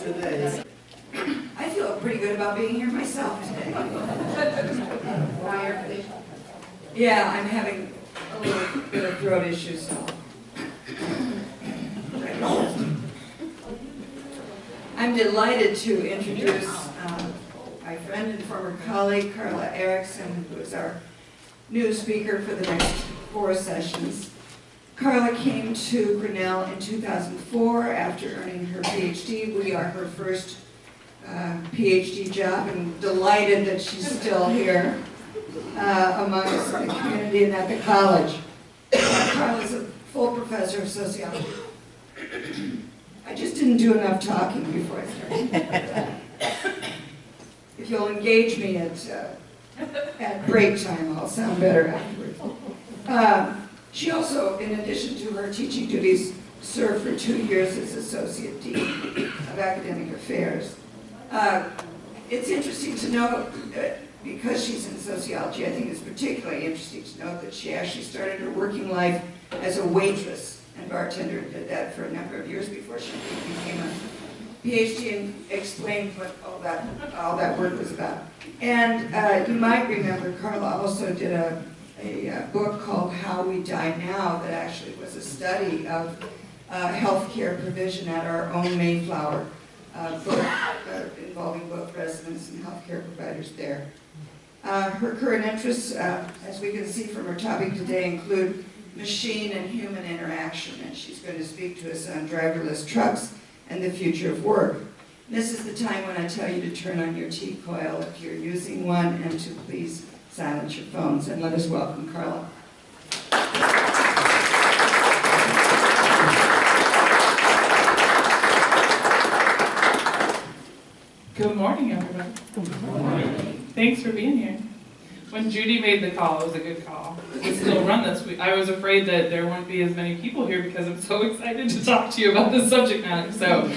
today. I feel pretty good about being here myself today. Yeah, I'm having a little bit of throat issues, so. I'm delighted to introduce my friend and former colleague, Karla Erickson, who is our new speaker for the next 4 sessions. Karla came to Grinnell in 2004 after earning her PhD. We are her first PhD job, and delighted that she's still here among us in the community and at the college. Karla is a full professor of sociology. I just didn't do enough talking before I started. If you'll engage me at break time, I'll sound better afterwards. She also, in addition to her teaching duties, served for 2 years as Associate Dean of Academic Affairs. It's interesting to note, because she's in sociology, I think it's particularly interesting to note that she actually started her working life as a waitress and bartender, and did that for a number of years before she became a PhD and explained what all that work was about. And you might remember Karla also did a book called How We Die Now that actually was a study of healthcare provision at our own Mayflower, involving both residents and healthcare providers there. Her current interests, as we can see from her topic today, include machine and human interaction, and she's going to speak to us on driverless trucks and the future of work. And this is the time when I tell you to turn on your T-coil if you're using one, and to please silence your phones. And let us welcome Karla. Good morning, everybody. Good morning. Thanks for being here. When Judy made the call, it was a good call. We still run this week. I was afraid that there wouldn't be as many people here because I'm so excited to talk to you about this subject matter. So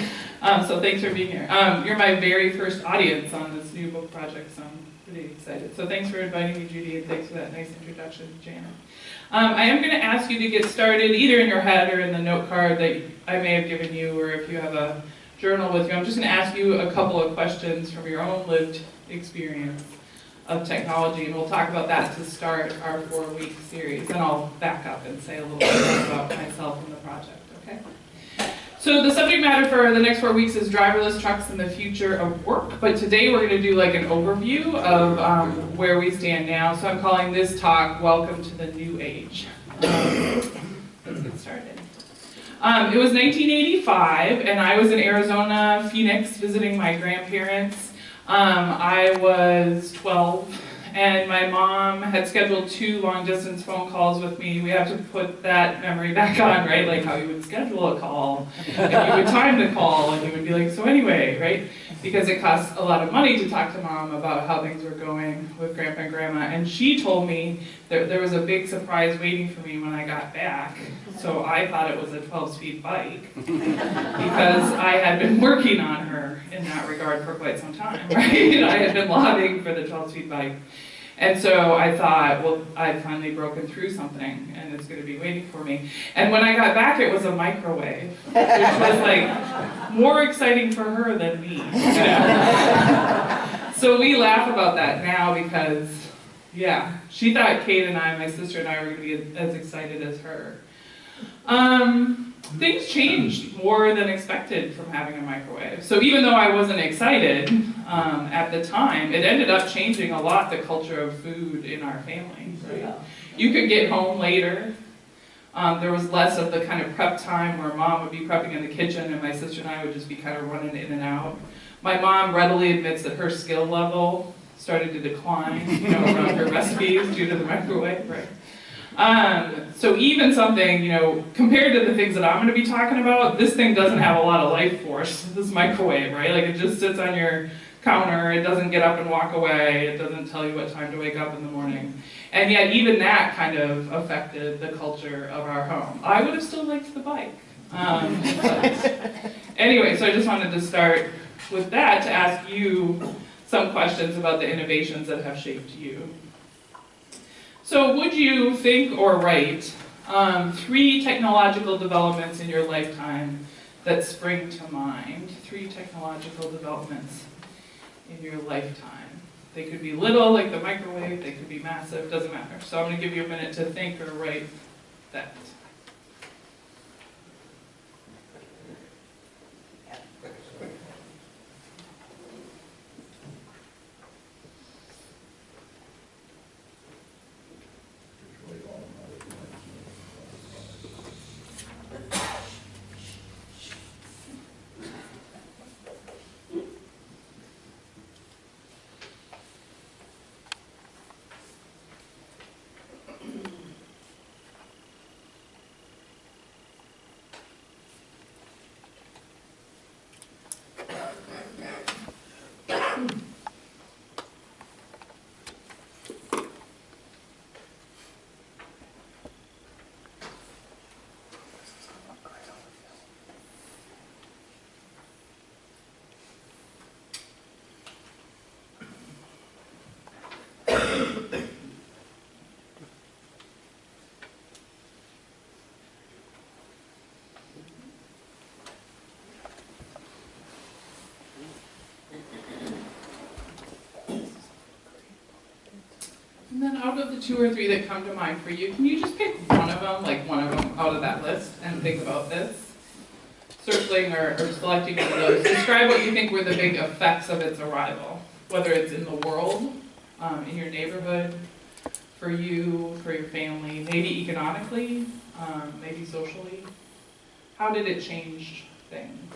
thanks for being here. You're my very first audience on this new book project, so I'm pretty excited. So thanks for inviting me, Judy, and thanks for that nice introduction, Janet. I am going to ask you to get started either in your head or in the note card that I may have given you, or if you have a journal with you. I'm just going to ask you a couple of questions from your own lived experience of technology, and we'll talk about that to start our 4-week series. And I'll back up and say a little bit about myself and the project, okay? So the subject matter for the next 4 weeks is driverless trucks and the future of work, but today we're going to do like an overview of where we stand now. So I'm calling this talk, Welcome to the New Age. Let's get started. It was 1985, and I was in Arizona, Phoenix, visiting my grandparents. I was 12, and my mom had scheduled 2 long-distance phone calls with me. We have to put that memory back on, right? Like how you would schedule a call, and you would time the call, and you would be like, so anyway, right? Because it costs a lot of money to talk to Mom about how things were going with Grandpa and Grandma. And she told me that there was a big surprise waiting for me when I got back. So I thought it was a 12-speed bike because I had been working on her in that regard for quite some time, right? I had been lobbying for the 12-speed bike. And so I thought, well, I'd finally broken through something, and it's going to be waiting for me. And when I got back, it was a microwave, which was like more exciting for her than me. You know? So we laugh about that now because, yeah, she thought Kate and I, my sister and I, were going to be as excited as her. Things changed more than expected from having a microwave. So even though I wasn't excited at the time, it ended up changing a lot the culture of food in our family. Right? You could get home later. There was less of the kind of prep time where Mom would be prepping in the kitchen and my sister and I would just be kind of running in and out. My mom readily admits that her skill level started to decline, you know, around her recipes due to the microwave. Right? So even something, you know, compared to the things that I'm going to be talking about, this thing doesn't have a lot of life force, this microwave, right? Like it just sits on your counter, it doesn't get up and walk away, it doesn't tell you what time to wake up in the morning. And yet even that kind of affected the culture of our home. I would have still liked the bike. Anyway, so I just wanted to start with that to ask you some questions about the innovations that have shaped you. So would you think or write 3 technological developments in your lifetime that spring to mind, 3 technological developments in your lifetime. They could be little, like the microwave, they could be massive, doesn't matter. So I'm going to give you a minute to think or write that. And then out of the 2 or 3 that come to mind for you, can you just pick one of them, like one of them out of that list, and think about this? Circling or selecting one of those. Describe what you think were the big effects of its arrival, whether it's in the world, in your neighborhood, for you, for your family, maybe economically, maybe socially. How did it change things?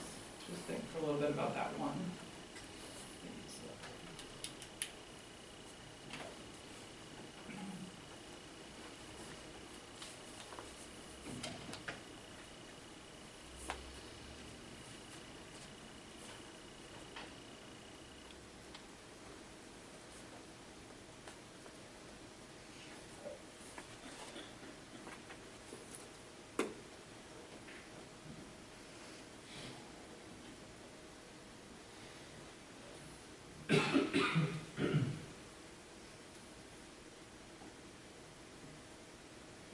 Just think for a little bit about that one.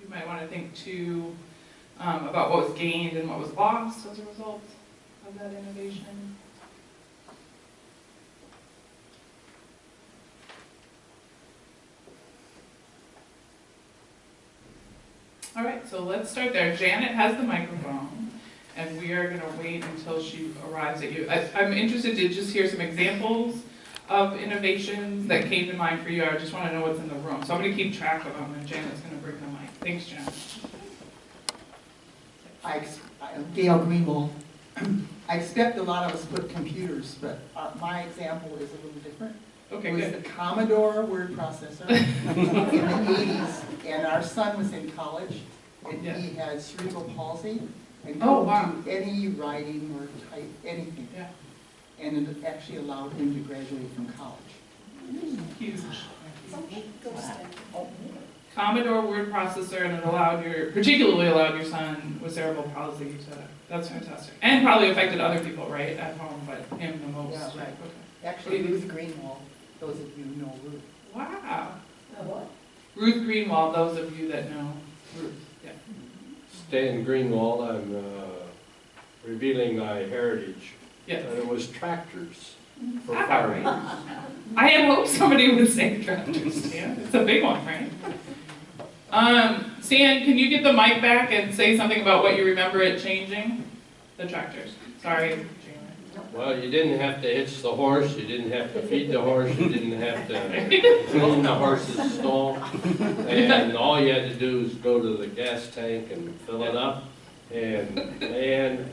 You might want to think too about what was gained and what was lost as a result of that innovation. All right, so let's start there. Janet has the microphone, and we are going to wait until she arrives at you. I'm interested to just hear some examples of innovations that came to mind for you. I just want to know what's in the room. So I'm going to keep track of them, and Janet's going to bring the mic. Thanks, Janet. Gail Grinnell. I expect a lot of us put computers, but my example is a little different. Okay, it was good. the Commodore word processor in the 80s, and our son was in college, and Yeah. he had cerebral palsy, and Oh, couldn't wow. do any writing or type, anything. Yeah. And it actually allowed him to graduate from college. Huge. Commodore word processor, and it particularly allowed your son with cerebral palsy to, that's fantastic. And probably affected other people, right, at home, but him the most. Yeah, right. Okay. Actually, Ruth Greenwald, those of you who know Ruth. Wow. What? Ruth Greenwald, those of you that know Ruth, yeah. Stan Greenwald, I'm revealing my heritage. Yes. And it was tractors for Ah, farming. right. I had hoped somebody would say tractors, Stan. It's a big one, right? Stan, can you get the mic back and say something about what you remember it changing? The tractors. Sorry, Janet. Well, you didn't have to hitch the horse, you didn't have to feed the horse, you didn't have to clean the horse's stall. And all you had to do was go to the gas tank and fill it up. And man,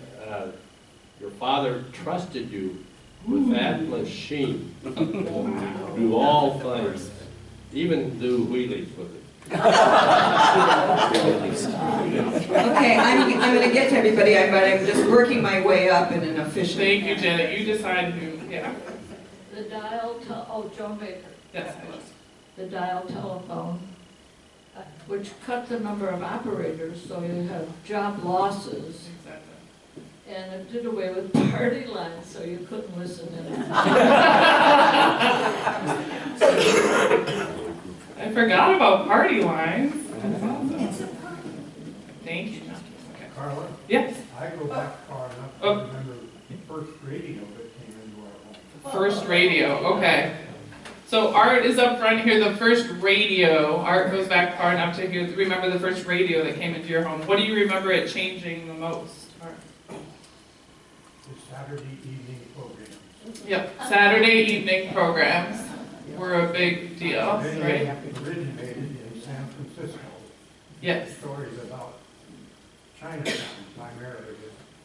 your father trusted you with that machine. Do all things, even do wheelies with it. Okay, I'm going to get to everybody, but I'm just working my way up in an efficient Thank you, manner. Janet. You decide who, yeah. The Joan Baker. Yes, I was. The dial telephone, which cut the number of operators, so you have job losses. Exactly. And it did away with party lines, so you couldn't listen in. I forgot about party lines. That's awesome. Thank you, John. Okay. Karla, Yes. I go back far enough. Oh, first radio that came into our home. First radio, okay. So Art is up front here, the first radio. Art goes back far enough to hear, remember the first radio that came into your home. What do you remember it changing the most? Art? The Saturday evening programs. Yep, Saturday evening programs were a big deal, They right? originated in San Francisco. Yes. Stories about Chinatown primarily.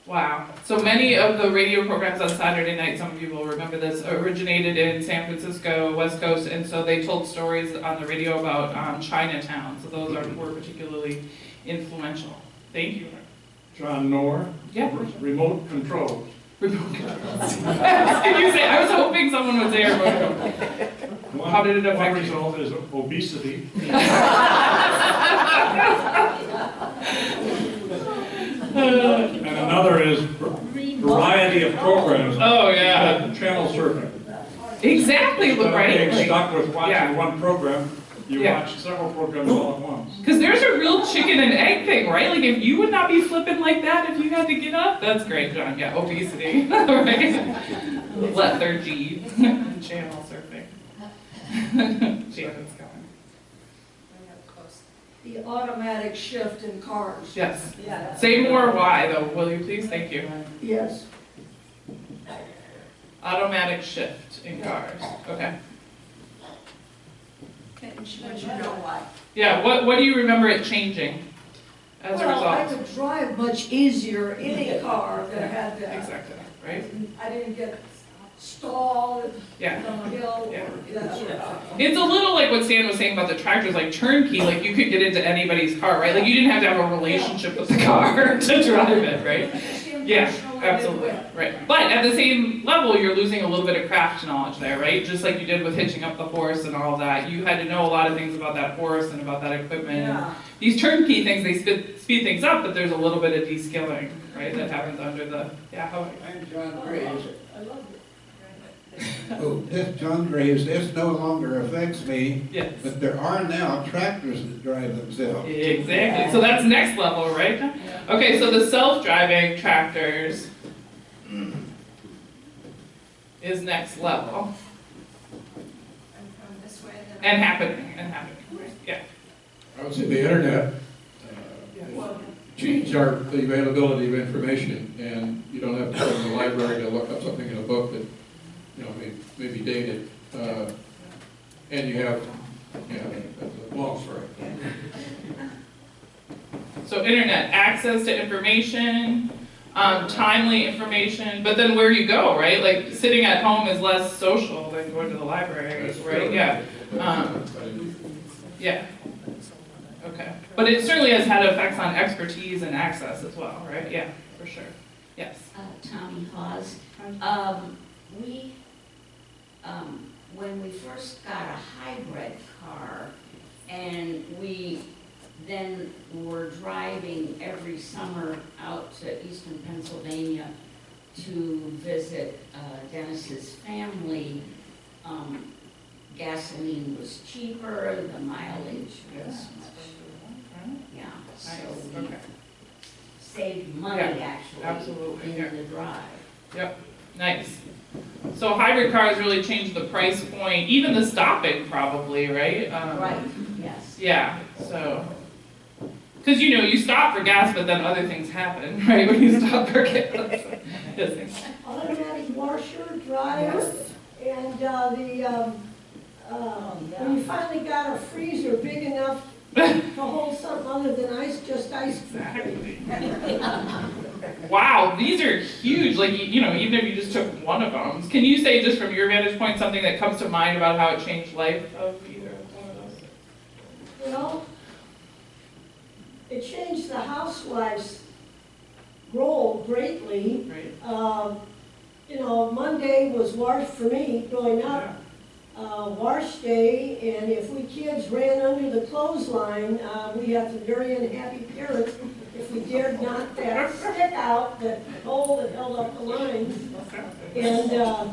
Wow. So many of the radio programs on Saturday night, some of you will remember this, originated in San Francisco, West Coast, and so they told stories on the radio about Chinatown. So those were particularly influential. Thank you. John Knorr. Yeah. Remote control. Remote control. Can you say, I was hoping someone would say remote control. How did it affect One you? result is obesity. And another is variety of programs. Oh, yeah. Channel surfing. Exactly, Instead of right? being Like, stuck with watching yeah. one program, you Yeah. watch several programs all at once. because there's a real chicken and egg thing, right? Like if you would not be flipping like that if you had to get up, that's great, John. Yeah, obesity, right? Lethargy, channel surfing. Shannon's coming. The automatic shift in cars. Yes. Yeah. Say more why though, will you please? Thank you. Yes. Automatic shift in cars. Okay. But you know why? Yeah. What do you remember it changing as a Well, I result? could drive much easier in a car that had that. Exactly. Right. I didn't get stalled Yeah. on the hill. Yeah. That sort of stuff. It's a little like what Stan was saying about the tractors, like turnkey, like you could get into anybody's car, right? Like you didn't have to have a relationship with the car to drive it, right? Yeah, absolutely, right. But at the same level, you're losing a little bit of craft knowledge there, right? Just like you did with hitching up the horse and all of that. You had to know a lot of things about that horse and about that equipment. Yeah. These turnkey things, they speed things up, but there's a little bit of de-skilling, right, that happens under the, yeah, how, I'm John Graves. I love it. Oh, this John Graves, this no longer affects me, yes. but there are now tractors that drive themselves. Exactly. So that's next level, right? Okay, so the self-driving tractors is next level. And happening, right? Yeah. I would say the internet changed the availability of information, and you don't have to go to the library to look up something in a book that, you know, may be dated. And you have, that's a long story. So internet, access to information, timely information, but then where you go, right? Like sitting at home is less social than going to the library, right? Yeah. Yeah. Okay. But it certainly has had effects on expertise and access as well, right? Yeah, for sure. Yes. Tommy Hawes. When we first got a hybrid car, and we then were driving every summer out to eastern Pennsylvania to visit Dennis's family, gasoline was cheaper, the mileage was much, yeah, so we Okay. saved money actually Absolutely. in Yeah. the drive. Yep. Nice. So hybrid cars really changed the price point, even the stopping probably, right? Right, yes. Yeah, so, because you stop for gas, but then other things happen, right, when you stop for gas. Yes, thanks. Automatic washer, dryer, and when you finally got a freezer big enough to hold something other than ice, just ice. Exactly. Wow, these are huge, like, even if you just took one of them. Can you say, just from your vantage point, something that comes to mind about how it changed life of either one of those? Well, it changed the housewife's role greatly. Right. Monday was wash for me growing up. Wash day, and if we kids ran under the clothesline, we had some very unhappy parents if we dared knock that stick out, that pole that held up the lines. And the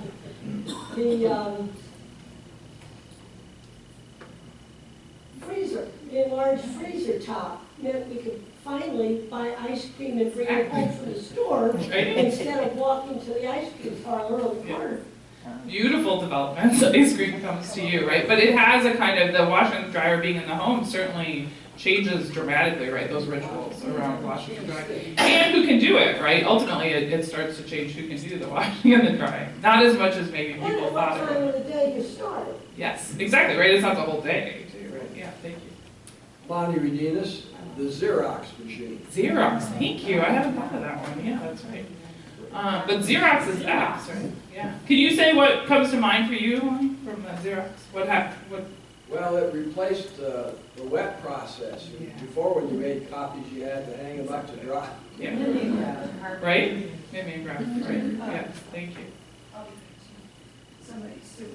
freezer, the enlarged freezer top, meant we could finally buy ice cream and bring it home from the store Right. instead of walking to the ice cream parlor on the corner. Beautiful development, so ice cream comes to you, right? But it has a kind of, the washer and dryer being in the home certainly changes dramatically, right? Those rituals around washing and drying. And who can do it, right? Ultimately, it starts to change who can do the washing and the drying. Not as much as maybe And people at what thought it time would. of the day you start it. Yes, exactly, right? It's not the whole day, too, right? Yeah, thank you. Bonnie Redenis, the Xerox machine. Xerox, thank you. I haven't thought of that one. Yeah, that's right. But Xerox is fast, right? Yeah. Can you say what comes to mind for you from the Xerox? What happened? What? Well, it replaced the wet process. Yeah. Before, when you made copies, you had to hang them up to dry. Yeah. Right? Mimeograph, right? Yes. Thank you. Somebody, Sue,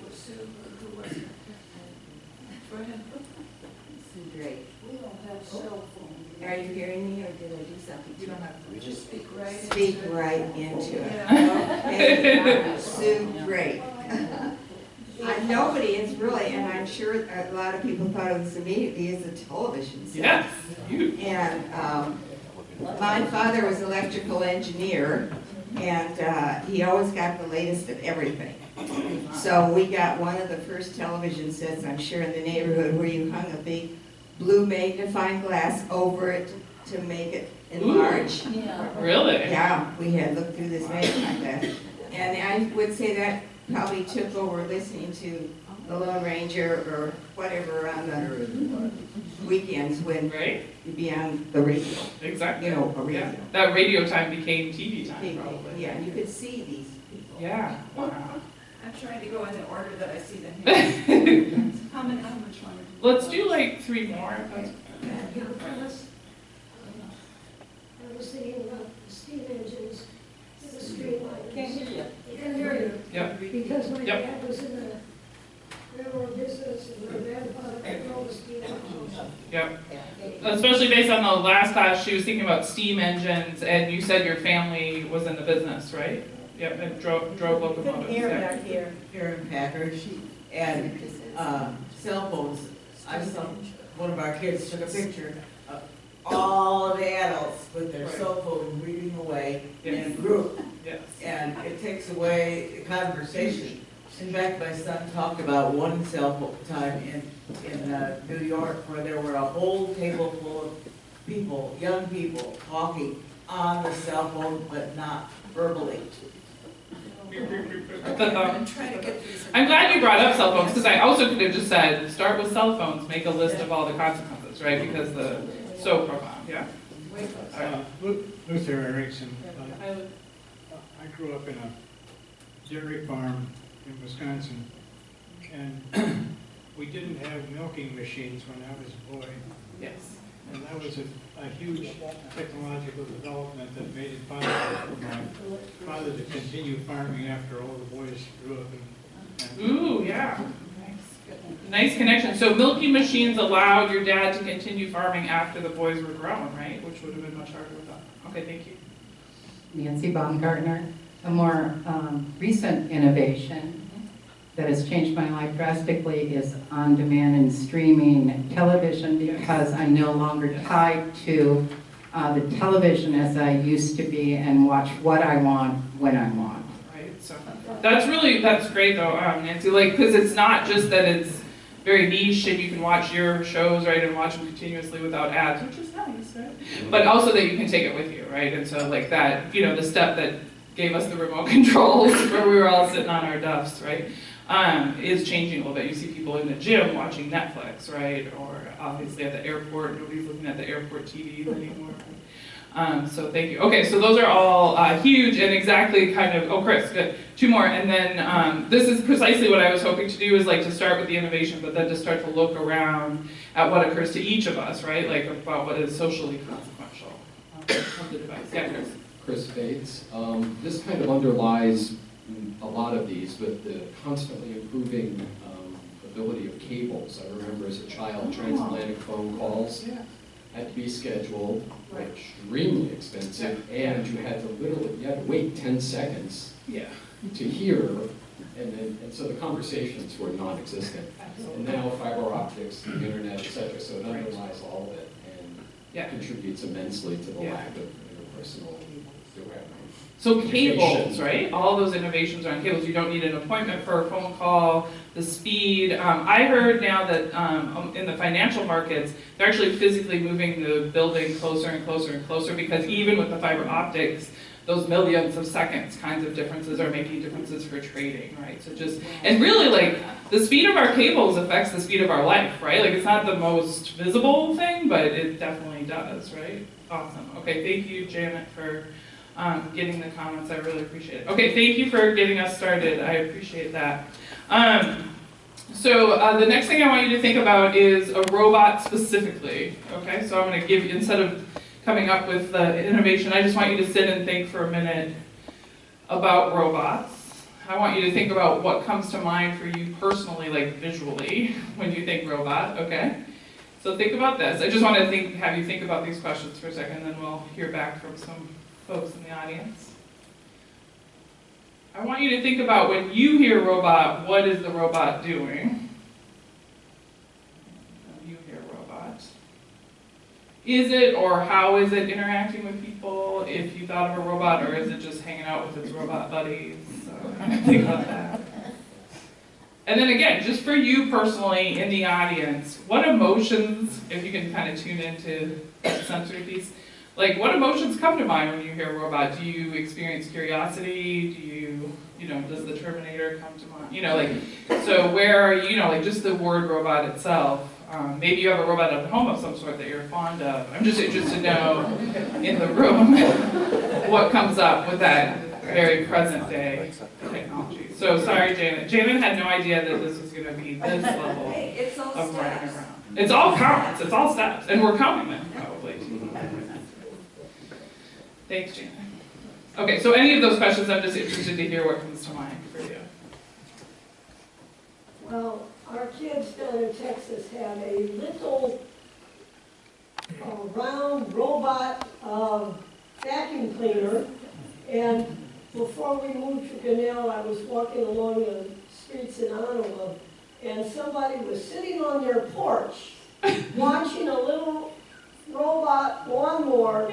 who was it? Go ahead. Sue Drake. We don't have cell phones. Are you hearing me or did I do something? You don't have to. Just speak right. Speak right into it. Yeah. Okay, Sue Drake. Nobody is really, and I'm sure a lot of people thought of this immediately as a television set. Yes. You. And my father was an electrical engineer, and he always got the latest of everything. So we got one of the first television sets, I'm sure, in the neighborhood where you hung a big blue magnifying glass over it to make it enlarge. Really? Yeah, we had looked through this magnifying glass. And I would say that probably took over listening to the Lone Ranger or whatever on the weekends when Right? you'd be on the radio, Exactly. you know, a radio. Yeah. That radio time became TV time, probably. Yeah, you could see these people. Yeah. Wow. I'm trying to go in the order that I see them here. How much longer? Let's do like 3 more. If that's I was thinking about the steam engines, the streetlights. Can't hear you. I can hear you. Yep. Because my Yep. dad was in the railroad business and my grandfather controlled the steam engines. Yep. Especially based on the last class, she was thinking about steam engines, and you said your family was in the business, right? Yep, and drove locomotives. Yeah. Here in Packard, and cell phones. I saw one of our kids took a picture of all the adults with their cell phone reading away in a group, Yes. and it takes away the conversation. In fact, my son talked about one cell phone time in New York where there were a whole table full of people, young people, talking on the cell phone but not verbally. I'm glad you brought up cell phones, because I also could have just said, start with cell phones, make a list of all the consequences, right? Because so profound, yeah. Luther Erickson. I grew up in a dairy farm in Wisconsin, and we didn't have milking machines when I was a boy. Yes. And that was a huge technological development that made it possible for my father to continue farming after all the boys grew up. And Ooh, yeah. Nice connection. So milking machines allowed your dad to continue farming after the boys were grown, right? Which would have been much harder without. Okay, thank you. Nancy Baumgartner. A more recent innovation that has changed my life drastically is on-demand and streaming television, because I'm no longer tied to the television as I used to be and watch what I want when I want. Right. So that's great though, Nancy. Like, because it's not just that it's very niche and you can watch your shows, right, and watch them continuously without ads, which is nice, right? But also that you can take it with you, right? And so like that, you know, the step that gave us the remote controls where we were all sitting on our duffs, right? Is changing a little bit. You see people in the gym watching Netflix, right? Or obviously at the airport, nobody's looking at the airport TVs anymore. So thank you. Okay, so those are all huge and exactly kind of, oh Chris, good. 2 more, and then this is precisely what I was hoping to do, is like to start with the innovation, but then to start to look around at what occurs to each of us, right? Like about what is socially consequential of the device. Yeah, Chris. Chris Bates. This kind of underlies a lot of these with the constantly improving ability of cables. I remember as a child, transatlantic phone calls had to be scheduled, extremely expensive, and you had to wait 10 seconds to hear, and so the conversations were non-existent. And now fiber optics, the internet, etc. So it underlies all of it. contributes immensely to the Yeah. lack of interpersonal So communication. cables, right? All those innovations are on cables. You don't need an appointment for a phone call, the speed. I heard now that in the financial markets, they're actually physically moving the building closer and closer and closer because even with the fiber optics, those millionths of seconds kinds of differences are making differences for trading, right? So just, and really like, the speed of our cables affects the speed of our life, right? Like it's not the most visible thing, but it definitely does, right? Awesome. Okay, thank you, Janet, for getting the comments. I really appreciate it. Okay, thank you for getting us started. I appreciate that. So the next thing I want you to think about is a robot specifically. Okay, so I'm going to give you, instead of coming up with the innovation, I just want you to sit and think for a minute about robots. I want you to think about what comes to mind for you personally, like visually, when you think robot, okay? So think about this. I just want to have you think about these questions for a second, then we'll hear back from some folks in the audience. I want you to think about when you hear robot, what is the robot doing? When you hear robot. Is it or how is it interacting with people if you thought of a robot, or is it just hanging out with its robot buddies? So think about that. And then again, just for you personally in the audience, what emotions, if you can kind of tune into the sensory piece, like what emotions come to mind when you hear robot? Do you experience curiosity? Do you know, does the Terminator come to mind? So where are you, like just the word robot itself. Maybe you have a robot at home of some sort that you're fond of. I'm just interested to know in the room what comes up with that very present day technology. So sorry, Janet. Janet had no idea that this was going to be this level It's all of running steps. around. It's all counts. It's all steps, and we're counting them probably. Thanks, Janet. Okay, so any of those questions, I'm just interested to hear what comes to mind for you. Well, our kids down in Texas had a little round robot vacuum cleaner, and before we moved to Grinnell, I was walking along the streets in Ottawa, and somebody was sitting on their porch watching a little robot lawnmower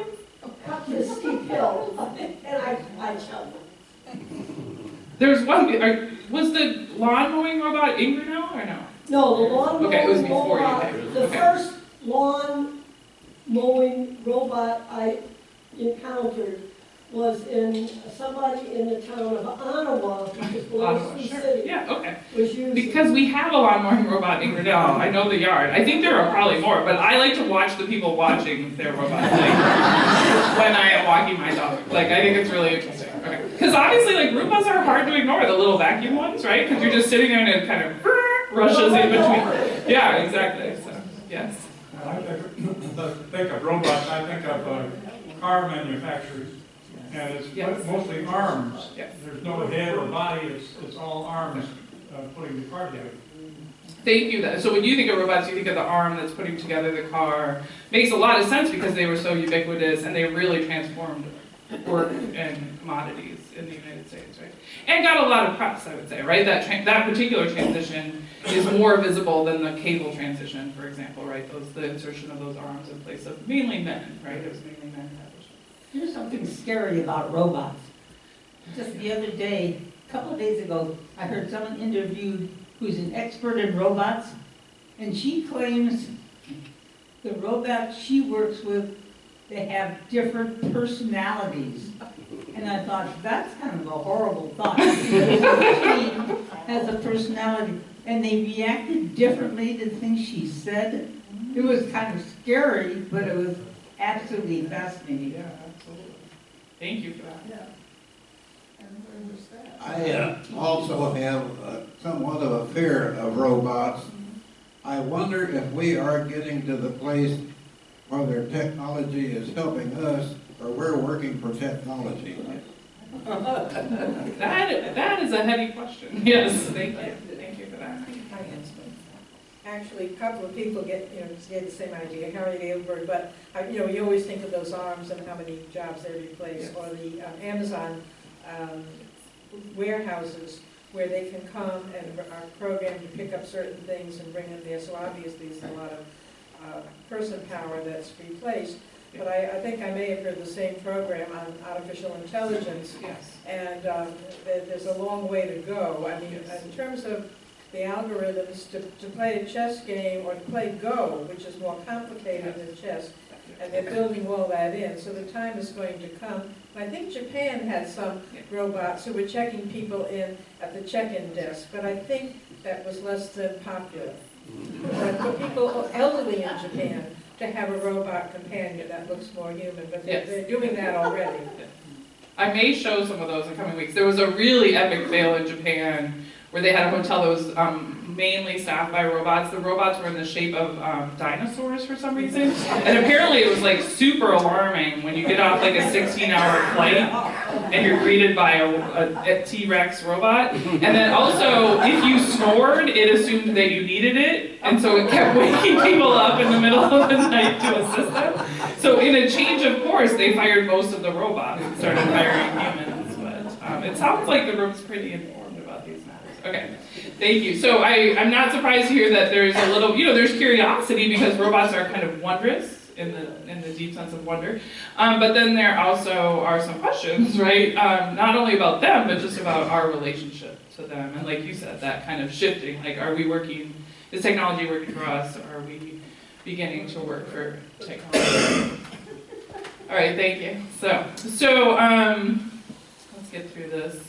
up this steep hill, and I jumped. There's one, was the lawn mowing robot in Grinnell or no? No, the lawn Okay, it was mowing before you robot, did. the Okay. first lawn mowing robot I encountered was in somebody in the town of Ottawa, which is below Ottawa, Sioux sure. City. Yeah, okay. Was using. Because we have a lawn mowing robot in Grinnell. I know the yard. I think there are probably more, but I like to watch the people watching their robots when I am walking my dog. I think it's really interesting. Okay. Because obviously, Roombas are hard to ignore, the little vacuum ones, right? Because you're just sitting there and it kind of rushes in between. Yeah, exactly. So, yes. I think of robots, I think of car manufacturers, and it's mostly arms. Yes. There's no head or body, it's all arms putting the car together. Thank you. So when you think of robots, you think of the arm that's putting together the car. Makes a lot of sense because they were so ubiquitous and they really transformed work and commodities in the United States, right? And got a lot of press, I would say, right? That particular transition is more visible than the cable transition, for example, right? The insertion of those arms in place of mainly men, right? It was mainly men in that position. Here's something scary about robots. Just the other day, a couple of days ago, I heard someone interviewed who's an expert in robots, and she claims the robots she works with, they have different personalities. And I thought, that's kind of a horrible thought. Each has a personality, and they reacted differently to things she said. It was kind of scary, but it was absolutely fascinating. Yeah, absolutely. Thank you for that. Yeah. I also have somewhat of a fear of robots. I wonder if we are getting to the place where their technology is helping us, or we're working for technology. That is a heavy question. Yes, thank you. Thank you for that. Actually, a couple of people get the same idea, Harry Ailberg, but you always think of those arms and how many jobs they replace, or the Amazon warehouses where they can come and are programmed to pick up certain things and bring them there. So obviously, there's a lot of person power that's replaced. But I think I may have heard the same program on artificial intelligence. Yes. And there's a long way to go. I mean, in terms of the algorithms to play a chess game or to play Go, which is more complicated than chess, and they're building all that in. So the time is going to come. I think Japan had some robots who were checking people in at the check-in desk, but I think that was less than popular. But for people elderly in Japan, to have a robot companion that looks more human, but they're doing that already. I may show some of those in coming weeks. There was a really epic fail in Japan where they had a hotel that was mainly staffed by robots. The robots were in the shape of dinosaurs for some reason. And apparently it was like super alarming when you get off like a 16-hour flight and you're greeted by a T-Rex robot. And then also, if you snored, it assumed that you needed it. And so it kept waking people up in the middle of the night to assist them. So in a change of course, they fired most of the robots and started hiring humans. But it sounds like the room's pretty informed about these matters. Okay, thank you. So I'm not surprised to hear that there's a little, there's curiosity because robots are kind of wondrous in the deep sense of wonder. But then there also are some questions, right? Not only about them, but just about our relationship to them. And like you said, that kind of shifting, like is technology working for us, or are we beginning to work for technology? All right, thank you. So let's get through this.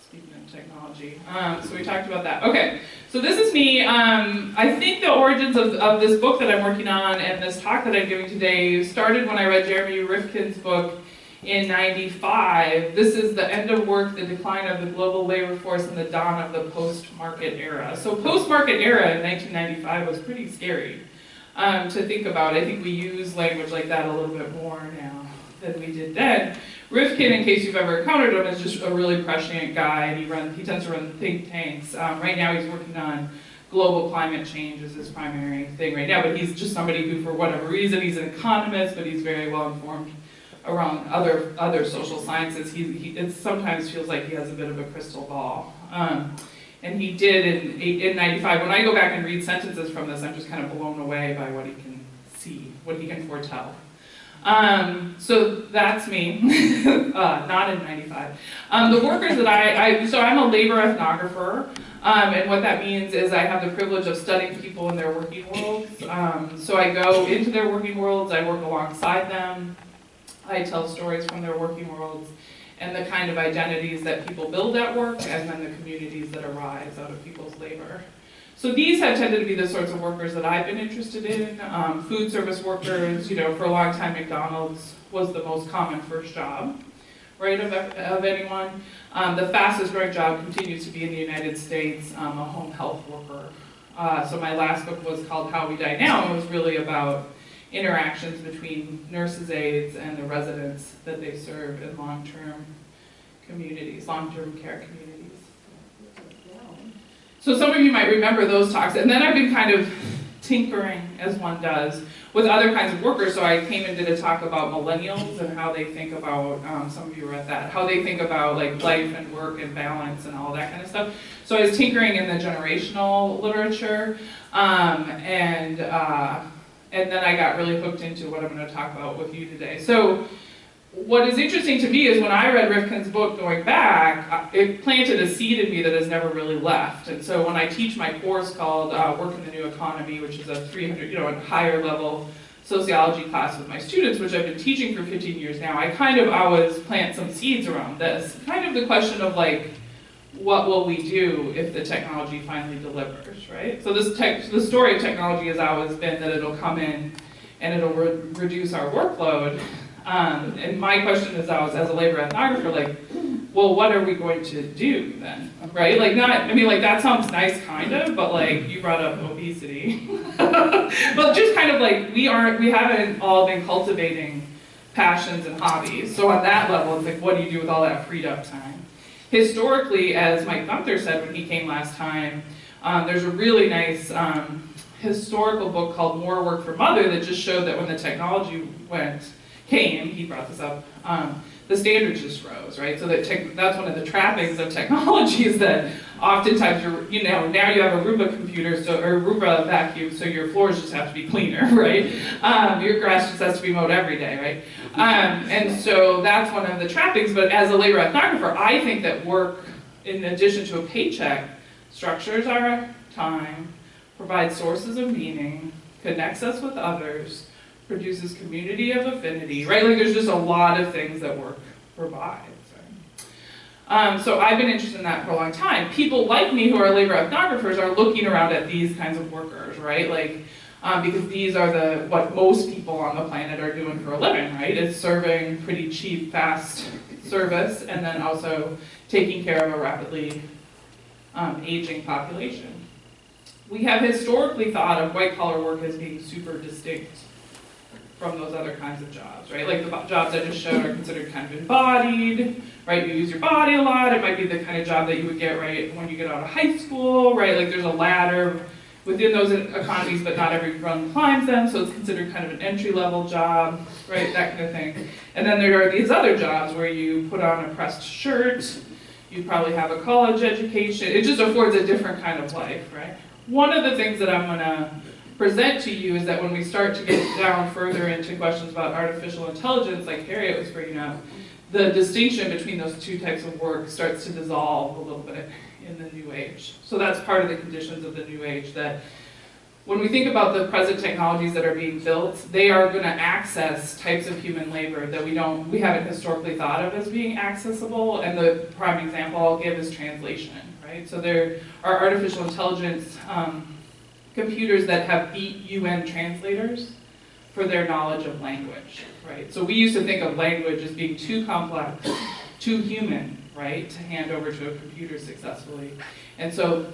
Speaking of technology, so we talked about that. Okay, so this is me. I think the origins of this book that I'm working on and this talk that I'm giving today started when I read Jeremy Rifkin's book in '95. This is The End of Work, the Decline of the Global Labor Force, and the Dawn of the Post-Market Era. So post-market era in 1995 was pretty scary to think about. I think we use language like that a little bit more now than we did then. Rifkin, in case you've ever encountered him, is just a really prescient guy, and he tends to run think tanks. Right now he's working on global climate change as his primary thing right now, but he's just somebody who, for whatever reason, he's an economist, but he's very well informed around other social sciences. It sometimes feels like he has a bit of a crystal ball. And he did in '95. When I go back and read sentences from this, I'm just kind of blown away by what he can see, what he can foretell. So that's me, not in '95. The workers that so I'm a labor ethnographer, and what that means is I have the privilege of studying people in their working worlds. So I go into their working worlds, I work alongside them, I tell stories from their working worlds, and the kind of identities that people build at work, and then the communities that arise out of people's labor. So these have tended to be the sorts of workers that I've been interested in. Food service workers, for a long time McDonald's was the most common first job, right, of anyone. The fastest growing job continues to be in the United States, a home health worker. So my last book was called How We Die Now, and it was really about interactions between nurses' aides and the residents that they serve in long-term communities, long-term care communities. So some of you might remember those talks, and then I've been kind of tinkering, as one does, with other kinds of workers. So I came and did a talk about millennials and how they think about, some of you were at that, how they think about like life and work and balance and all that kind of stuff. So I was tinkering in the generational literature, and then I got really hooked into what I'm going to talk about with you today. So what is interesting to me is when I read Rifkin's book going back, it planted a seed in me that has never really left. And so when I teach my course called Work in the New Economy, which is a 300, a higher level sociology class with my students, which I've been teaching for 15 years now, I kind of always plant some seeds around this. Kind of the question of like, what will we do if the technology finally delivers, right? So the story of technology has always been that it'll come in and it'll reduce our workload. And my question is always, as a labor ethnographer, like, well, what are we going to do then, right? Like that sounds nice, kind of, but like, you brought up obesity. But just kind of like, we haven't all been cultivating passions and hobbies. So on that level, it's like, what do you do with all that freed up time? Historically, as Mike Gunther said when he came last time, there's a really nice historical book called More Work for Mother that just showed that when the technology came, he brought this up, the standards just rose, right? So that's one of the trappings of technology is that oftentimes now you have a Roomba computer, or Roomba vacuum, so your floors just have to be cleaner, right? Your grass just has to be mowed every day, right? And so that's one of the trappings, but as a labor ethnographer, I think that work, in addition to a paycheck, structures our time, provides sources of meaning, connects us with others, produces community of affinity, right? Like there's just a lot of things that work provides. Right? So I've been interested in that for a long time. People like me who are labor ethnographers are looking around at these kinds of workers, right? Like, because these are what most people on the planet are doing for a living, right? It's serving pretty cheap, fast service, and then also taking care of a rapidly aging population. We have historically thought of white-collar work as being super distinct from those other kinds of jobs, right? Like the jobs I just showed are considered kind of embodied, right? You use your body a lot. It might be the kind of job that you would get right when you get out of high school, right? Like there's a ladder within those economies, but not everyone climbs them, so it's considered kind of an entry-level job, right? That kind of thing. And then there are these other jobs where you put on a pressed shirt, you probably have a college education. It just affords a different kind of life, right? One of the things that I'm gonna present to you is that when we start to get down further into questions about artificial intelligence, like Harriet was bringing up, the distinction between those two types of work starts to dissolve a little bit in the new age. So that's part of the conditions of the new age, that when we think about the present technologies that are being built, they are going to access types of human labor that we haven't historically thought of as being accessible. And the prime example I'll give is translation, right? So there are artificial intelligence computers that have beat UN translators for their knowledge of language, right? So we used to think of language as being too complex, too human, right, to hand over to a computer successfully. And so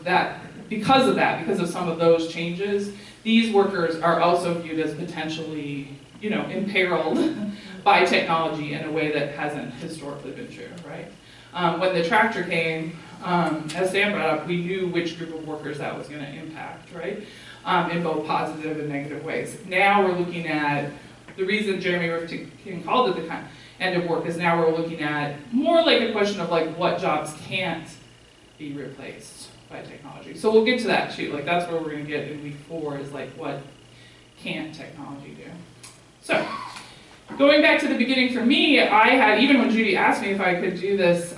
because of some of those changes, these workers are also viewed as potentially, imperiled by technology in a way that hasn't historically been true, right? When the tractor came, as Dan brought up, we knew which group of workers that was going to impact, right? In both positive and negative ways. Now we're looking at, the reason Jeremy Rifkin called it the end of work is now we're looking at more like a question of like what jobs can't be replaced by technology. So we'll get to that too. Like that's where we're going to get in week 4 is like what can't technology do. So going back to the beginning for me, I had, even when Judy asked me if I could do this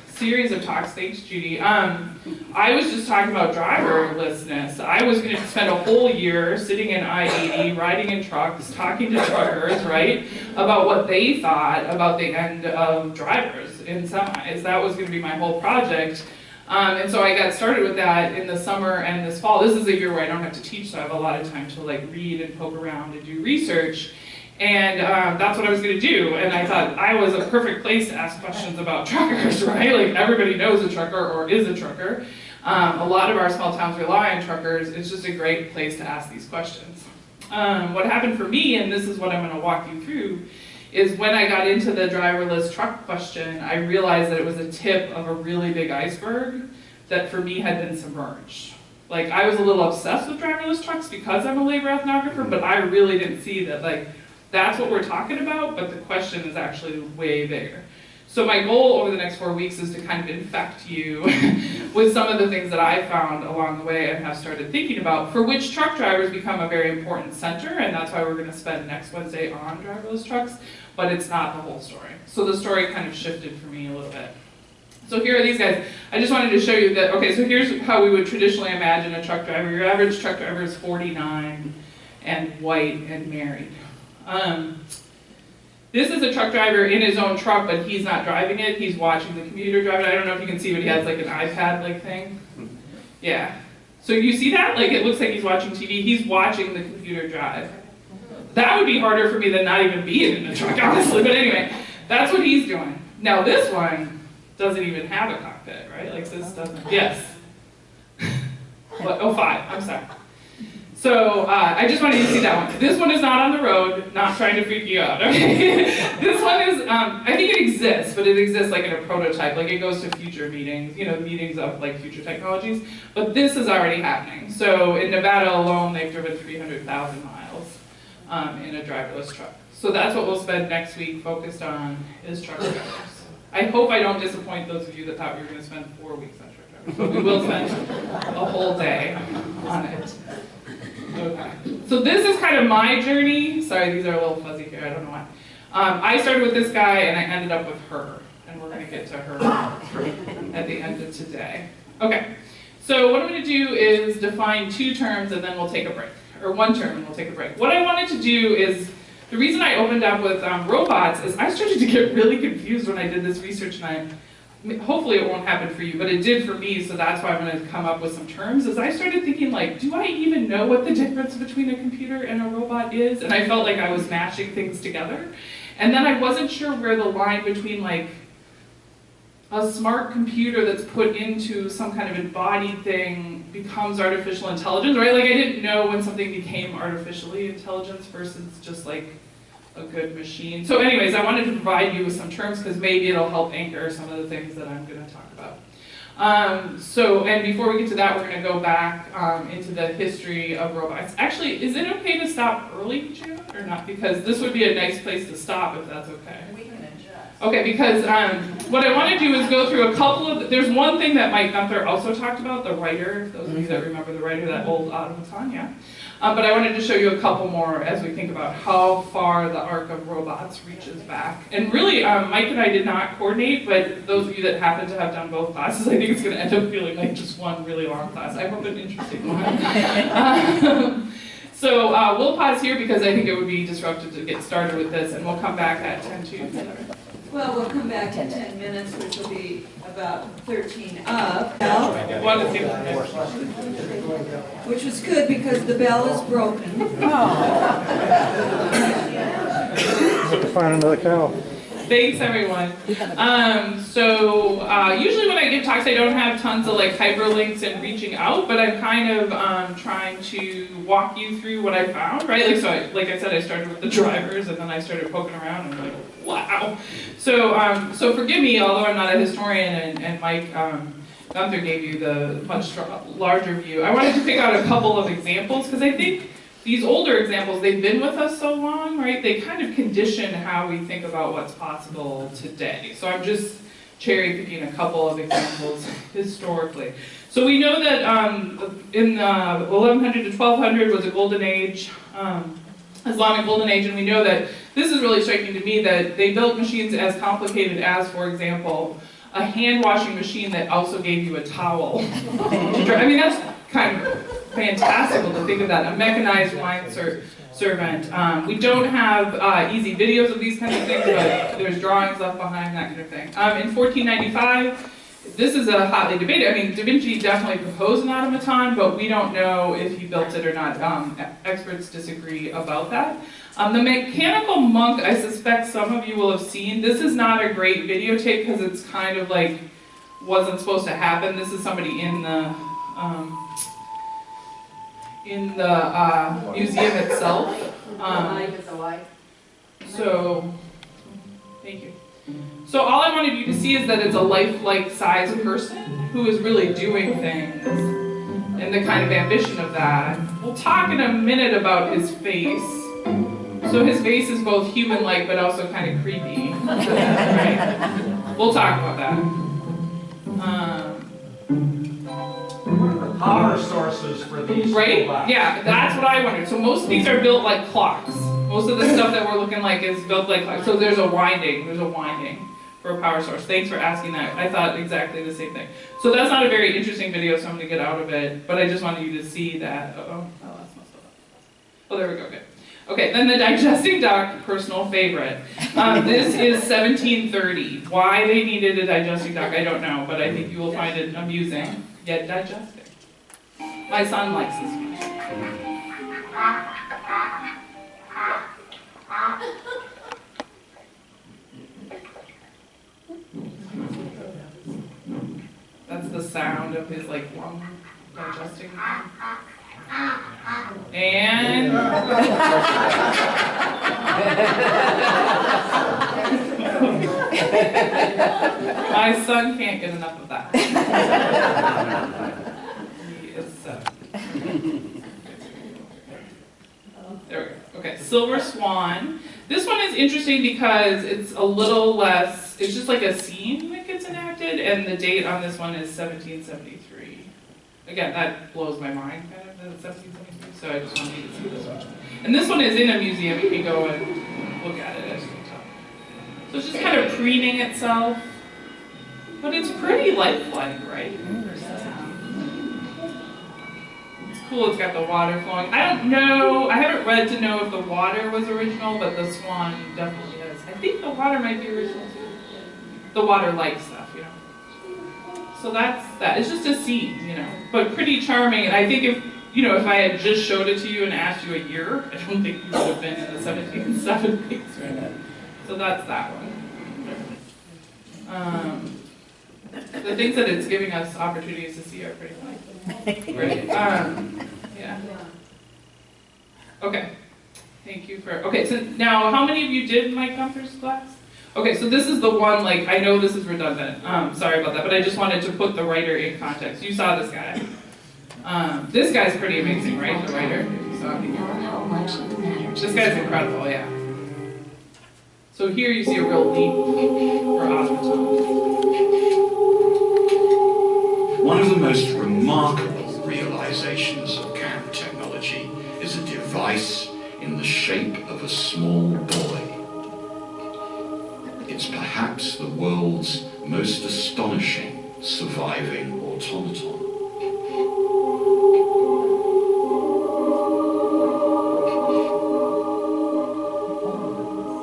series of talks, thanks Judy, I was just talking about driverlessness. I was going to spend a whole year sitting in I-80, riding in trucks, talking to truckers, right, about what they thought about the end of drivers in semis. That was going to be my whole project. And so I got started with that in the summer and this fall. This is a year where I don't have to teach, so I have a lot of time to like read and poke around and do research. And that's what I was going to do. And I thought I was a perfect place to ask questions about truckers, right? Like everybody knows a trucker or is a trucker. A lot of our small towns rely on truckers. It's just a great place to ask these questions. What happened for me, and this is what I'm going to walk you through, is when I got into the driverless truck question, I realized that it was a tip of a really big iceberg that for me had been submerged. Like I was a little obsessed with driverless trucks because I'm a labor ethnographer, but I really didn't see that like that's what we're talking about, but the question is actually way bigger. So my goal over the next 4 weeks is to kind of infect you with some of the things that I found along the way and have started thinking about, for which truck drivers become a very important center, and that's why we're going to spend next Wednesday on driverless trucks, but it's not the whole story. So the story kind of shifted for me a little bit. So here are these guys. I just wanted to show you that, okay, so here's how we would traditionally imagine a truck driver. Your average truck driver is 49 and white and married. This is a truck driver in his own truck, but he's not driving it. He's watching the computer drive it. I don't know if you can see, but he has like an iPad-like thing. Yeah. So you see that? Like it looks like he's watching TV. He's watching the computer drive. That would be harder for me than not even being in the truck, honestly. But anyway, that's what he's doing. Now this one doesn't even have a cockpit, right? Like this doesn't. Yes. What? Oh, 5. I'm sorry. So I just wanted you to see that one. This one is not on the road, not trying to freak you out, okay? This one is, I think it exists, but it exists like in a prototype, like it goes to future meetings, meetings of like future technologies, but this is already happening. So in Nevada alone, they've driven 300,000 miles in a driverless truck. So that's what we'll spend next week focused on, is truck drivers. I hope I don't disappoint those of you that thought we were going to spend 4 weeks on truck drivers, but we will spend a whole day on it. Okay. So this is kind of my journey. Sorry, these are a little fuzzy here. I don't know why. I started with this guy and I ended up with her, and we're going to get to her at the end of today. Okay. So what I'm going to do is define 2 terms and then we'll take a break, or 1 term and we'll take a break. What I wanted to do is, the reason I opened up with robots is I started to get really confused when I did this research, and hopefully it won't happen for you, but it did for me, so that's why I'm going to come up with some terms, is I started thinking, like, do I even know what the difference between a computer and a robot is? And I felt like I was mashing things together. And then I wasn't sure where the line between, like, a smart computer that's put into some kind of embodied thing becomes artificial intelligence, right? Like, I didn't know when something became artificially intelligence versus just like a good machine. So anyways, I wanted to provide you with some terms because maybe it'll help anchor some of the things that I'm going to talk about. And before we get to that, we're going to go back into the history of robots. Actually, is it okay to stop early, June, or not? Because this would be a nice place to stop if that's okay. We can adjust. Okay, because what I want to do is go through a couple of, there's one thing that Mike Gunther also talked about, the writer, those of you that remember the writer, that old automaton, yeah. But I wanted to show you a couple more as we think about how far the arc of robots reaches back. And really, Mike and I did not coordinate, but those of you that happen to have done both classes, I think it's going to end up feeling like just one really long class. I hope an interesting one. So we'll pause here because I think it would be disruptive to get started with this, and we'll come back at 10:02. Well, we'll come back in 10 minutes, which will be about 13 up. Which was good because the bell is broken. Find another cow. Thanks, everyone. Usually when I give talks, I don't have tons of like hyperlinks and reaching out, but I'm kind of trying to walk you through what I found, right? Like I said, I started with the drivers, and then I started poking around, and I'm like, wow. So forgive me, although I'm not a historian, and Mike Gunther gave you the much larger view. I wanted to pick out a couple of examples because I think these older examples, they've been with us so long, right? They kind of condition how we think about what's possible today. So I'm just cherry picking a couple of examples historically. So we know that in 1100 to 1200 was a golden age, Islamic golden age, and we know that this is really striking to me that they built machines as complicated as, for example, a hand washing machine that also gave you a towel. I mean, that's kind of fantastical to think of that, a mechanized wine servant. We don't have easy videos of these kinds of things, but there's drawings left behind, that kind of thing. In 1495, this is a hotly debated, I mean, Da Vinci definitely proposed an automaton, but we don't know if he built it or not. Experts disagree about that. The mechanical monk, I suspect some of you will have seen. This is not a great videotape because it's kind of like wasn't supposed to happen. This is somebody in the museum itself. Thank you. So all I wanted you to see is that it's a lifelike size person who is really doing things and the kind of ambition of that. We'll talk in a minute about his face. So his face is both human-like but also kind of creepy. Right? We'll talk about that. What are the power sources for these right? robots? Yeah, that's what I wondered. So most of these are built like clocks. Most of the stuff that we're looking like is built like clocks. So there's a winding for a power source. Thanks for asking that. I thought exactly the same thing. So that's not a very interesting video, so I'm going to get out of it. But I just wanted you to see that. That's not so bad. Oh, there we go. Good. Okay, then the digesting duct, personal favorite. This is 1730. Why they needed a digesting duct, I don't know, but I think you will find it amusing, yet digesting. My son likes this one. That's the sound of his like lung digesting. And my son can't get enough of that. He is 7. There we go. Okay, Silver Swan. This one is interesting because it's a little less, it's just like a scene that gets enacted, and the date on this one is 1773. Again, that blows my mind, kind of, that it's 1773, so I just wanted you to see this one. And this one is in a museum, you can go and look at it as you can tell. So it's just kind of preening itself, but it's pretty lifelike, right? It's cool, it's got the water flowing. I don't know, I haven't read to know if the water was original, but the swan definitely is. I think the water might be original too. The water-like stuff, you know. So that's that. It's just a scene, you know, but pretty charming. And I think if, you know, if I had just showed it to you and asked you a year, I don't think you would have been in the 1770s, right? So that's that one. The things that it's giving us opportunities to see are pretty fun. Right? Yeah. Okay. Thank you for, okay, so now how many of you did Mike Gunther's class? Okay, so this is the one, like, I know this is redundant, sorry about that, but I just wanted to put the writer in context. You saw this guy. This guy's pretty amazing, right, the writer? If you saw him. This guy's incredible, yeah. So here you see a real leap for osmotique. One of the most remarkable realizations of CAM technology is a device in the shape of a small boy. It's perhaps the world's most astonishing surviving automaton.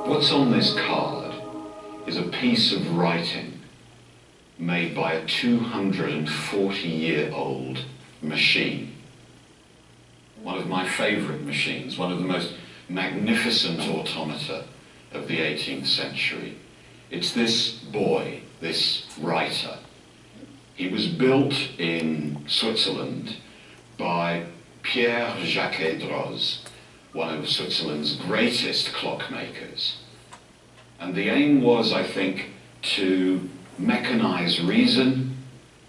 What's on this card is a piece of writing made by a 240-year-old machine. One of my favorite machines, one of the most magnificent automata of the 18th century. It's this boy, this writer. He was built in Switzerland by Pierre-Jacques Droz, one of Switzerland's greatest clockmakers. And the aim was, I think, to mechanize reason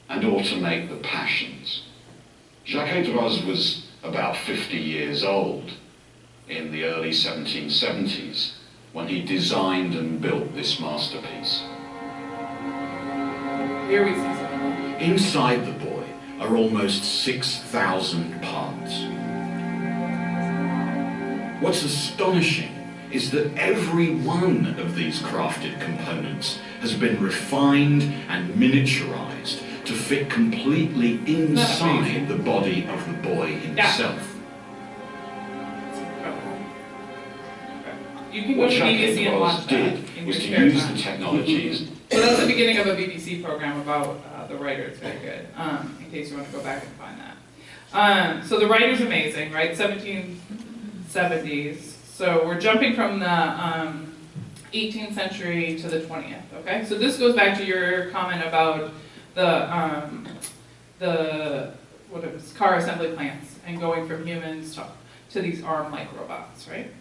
and automate the passions. Jacques Droz was about 50 years old in the early 1770s when he designed and built this masterpiece. Here we see something. Inside the boy are almost 6,000 parts. What's astonishing is that every one of these crafted components has been refined and miniaturized to fit completely inside the body of the boy himself. You can go to BBC and watch that did was to use the technologies. So that's the beginning of a BBC program about the writer. It's very good, in case you want to go back and find that. So the writer's amazing, right? 1770s. So we're jumping from the 18th century to the 20th, okay? So this goes back to your comment about the car assembly plants and going from humans to these arm-like robots, right?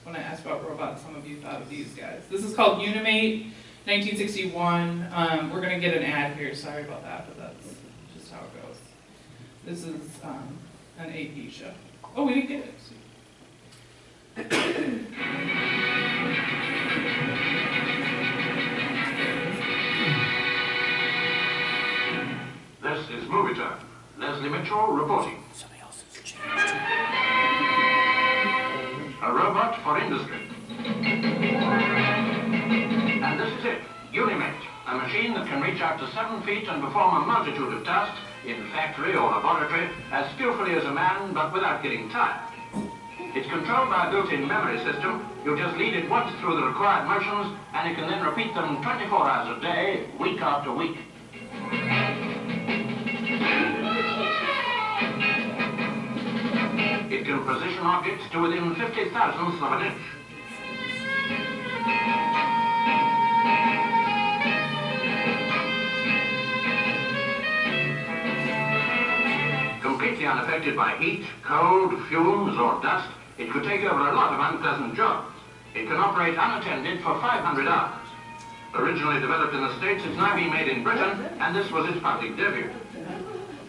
When I asked about robots, some of you thought of these guys. This is called Unimate, 1961. We're gonna get an ad here, sorry about that, but that's just how it goes. This is an AP show. Oh, we didn't get it. This is Movie Time. Leslie Mitchell reporting. A robot for industry. And this is it, Unimate, a machine that can reach out to 7 feet and perform a multitude of tasks in factory or laboratory as skillfully as a man, but without getting tired. It's controlled by a built-in memory system. You just lead it once through the required motions, and it can then repeat them 24 hours a day, week after week. It can position objects to within 50,000ths of an inch. Completely unaffected by heat, cold, fumes, or dust, it could take over a lot of unpleasant jobs. It can operate unattended for 500 hours. Originally developed in the States, it's now being made in Britain, and this was its public debut.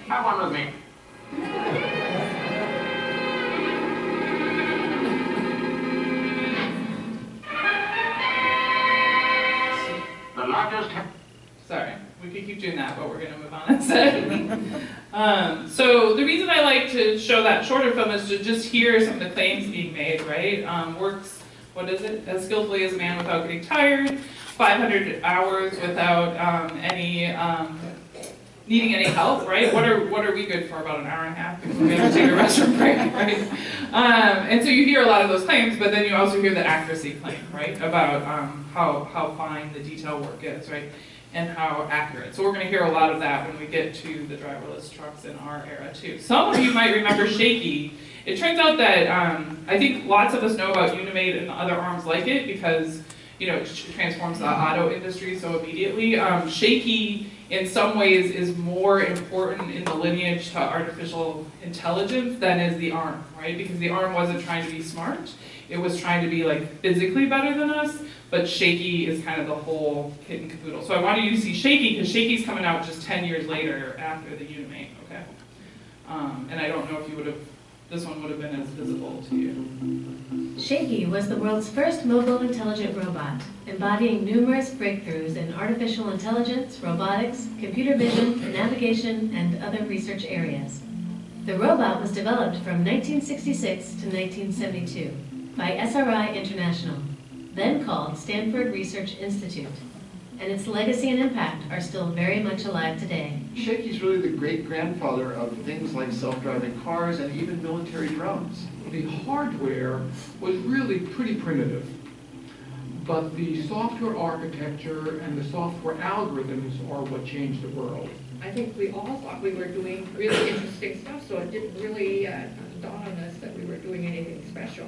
Have one with me. just have... Sorry, we could keep doing that, but we're gonna move on instead. So the reason I like to show that shorter film is to just hear some of the claims being made, right? Works, what is it? As skillfully as a man without getting tired, 500 hours without needing any help, right? What are we good for? About an hour and a half before we have to take a restroom break, right? And so you hear a lot of those claims, but then you also hear the accuracy claim, right? About how fine the detail work is, right? And how accurate. So we're going to hear a lot of that when we get to the driverless trucks in our era too. Some of you might remember Shakey. It turns out that I think lots of us know about Unimate and other arms like it because it transforms the auto industry so immediately. Shakey in some ways is more important in the lineage to artificial intelligence than is the arm, right? Because the arm wasn't trying to be smart. It was trying to be like physically better than us, but Shakey is kind of the whole kit and caboodle. So I wanted you to see Shakey because Shakey's coming out just 10 years later after the Unimate, okay? And I don't know if this one would have been as visible to you. Shakey was the world's first mobile intelligent robot, embodying numerous breakthroughs in artificial intelligence, robotics, computer vision, navigation, and other research areas. The robot was developed from 1966 to 1972 by SRI International, then called Stanford Research Institute, and its legacy and impact are still very much alive today. Shakey's really the great-grandfather of things like self-driving cars and even military drones. The hardware was really pretty primitive, but the software architecture and the software algorithms are what changed the world. I think we all thought we were doing really interesting stuff, so it didn't really dawn on us that we were doing anything special.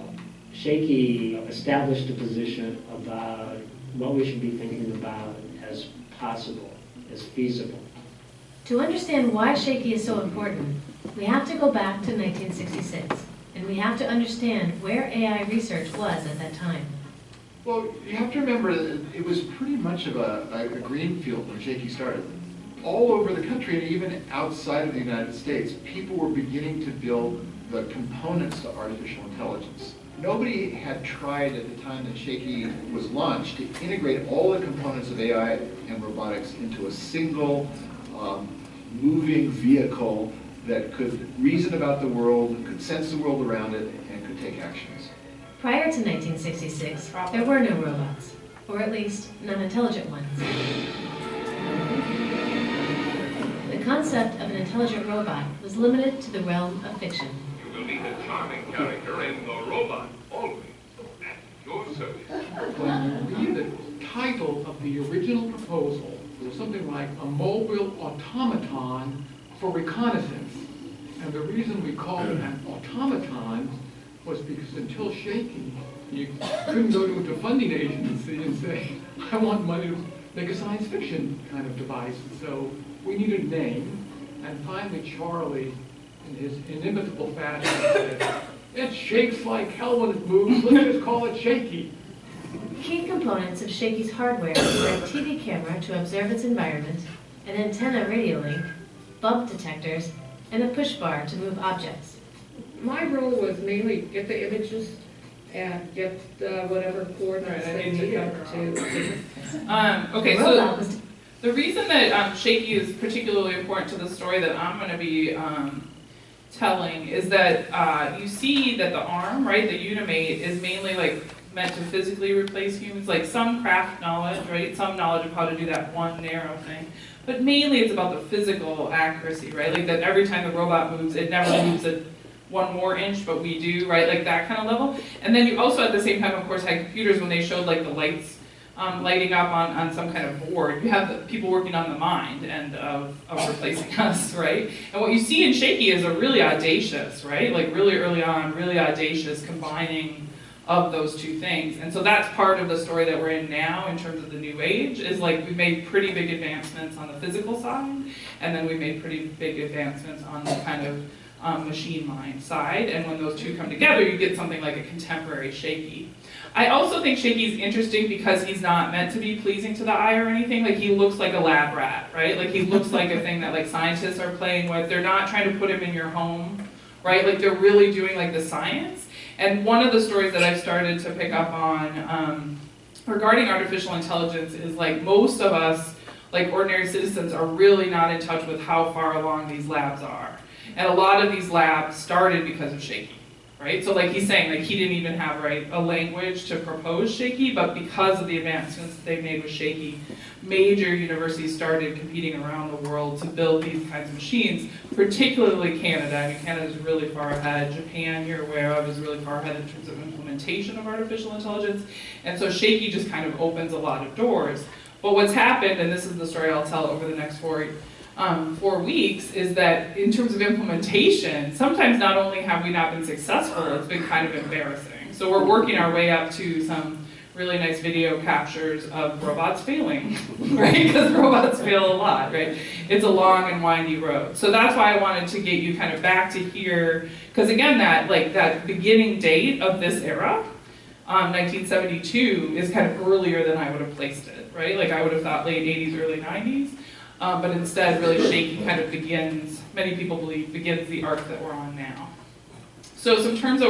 Shakey established a position about what we should be thinking about as possible, as feasible. To understand why Shakey is so important, we have to go back to 1966, and we have to understand where AI research was at that time. Well, you have to remember that it was pretty much of a greenfield when Shakey started. All over the country, and even outside of the United States, people were beginning to build the components to artificial intelligence. Nobody had tried at the time that Shakey was launched to integrate all the components of AI and robotics into a single moving vehicle that could reason about the world, could sense the world around it, and could take actions. Prior to 1966, there were no robots, or at least non-intelligent ones. The concept of an intelligent robot was limited to the realm of fiction. You will meet a charming character in The Robot, always at your service. When you read the title of the original proposal, it was something like a mobile automaton for reconnaissance. And the reason we called it an automaton was because until Shakey, you couldn't go to a funding agency and say, I want money to make a science fiction kind of device. So we needed a name, and finally Charlie, in his inimitable fashion, said, it shakes like hell when it moves, let's just call it Shakey. Key components of Shakey's hardware were a TV camera to observe its environment, an antenna radio link, bump detectors, and a push bar to move objects. My role was mainly get the images and get whatever coordinates they needed to. Okay, so the reason that Shakey is particularly important to the story that I'm going to be telling is that you see that the arm, right, the Unimate, is mainly like meant to physically replace humans, like some craft knowledge, right, some knowledge of how to do that one narrow thing. But mainly it's about the physical accuracy, right? Like that every time the robot moves, it never moves a 1 more inch, but we do, right? Like that kind of level. And then you also at the same time, of course, had computers when they showed like the lights lighting up on some kind of board. You have the people working on the mind and of replacing us, right? And what you see in Shakey is a really audacious, right? Like really early on, really audacious combining of those two things. And so that's part of the story that we're in now in terms of the new age, is like we made pretty big advancements on the physical side, and then we made pretty big advancements on the kind of machine mind side. And when those two come together, you get something like a contemporary Shakey. I also think Shakey's interesting because he's not meant to be pleasing to the eye or anything. Like he looks like a lab rat, right? Like he looks like a thing that like scientists are playing with. They're not trying to put him in your home, right? Like they're really doing like the science. And one of the stories that I've started to pick up on regarding artificial intelligence is like most of us, like ordinary citizens, are really not in touch with how far along these labs are. And a lot of these labs started because of Shakey, right? So like he's saying, like he didn't even have a language to propose Shakey, but because of the advancements that they made with Shakey, major universities started competing around the world to build these kinds of machines, particularly Canada. I mean, Canada's really far ahead. Japan, you're aware of, is really far ahead in terms of implementation of artificial intelligence. And so Shakey just kind of opens a lot of doors. But what's happened, and this is the story I'll tell over the next 4 weeks, is that in terms of implementation, sometimes not only have we not been successful, it's been kind of embarrassing. So we're working our way up to some really nice video captures of robots failing, right? Because robots fail a lot, right? It's a long and windy road. So that's why I wanted to get you kind of back to here, because again, that beginning date of this era, 1972, is kind of earlier than I would have placed it, right? Like I would have thought late 80s, early 90s. But instead, really Shakey kind of begins, many people believe, begins the arc that we're on now. So some terms that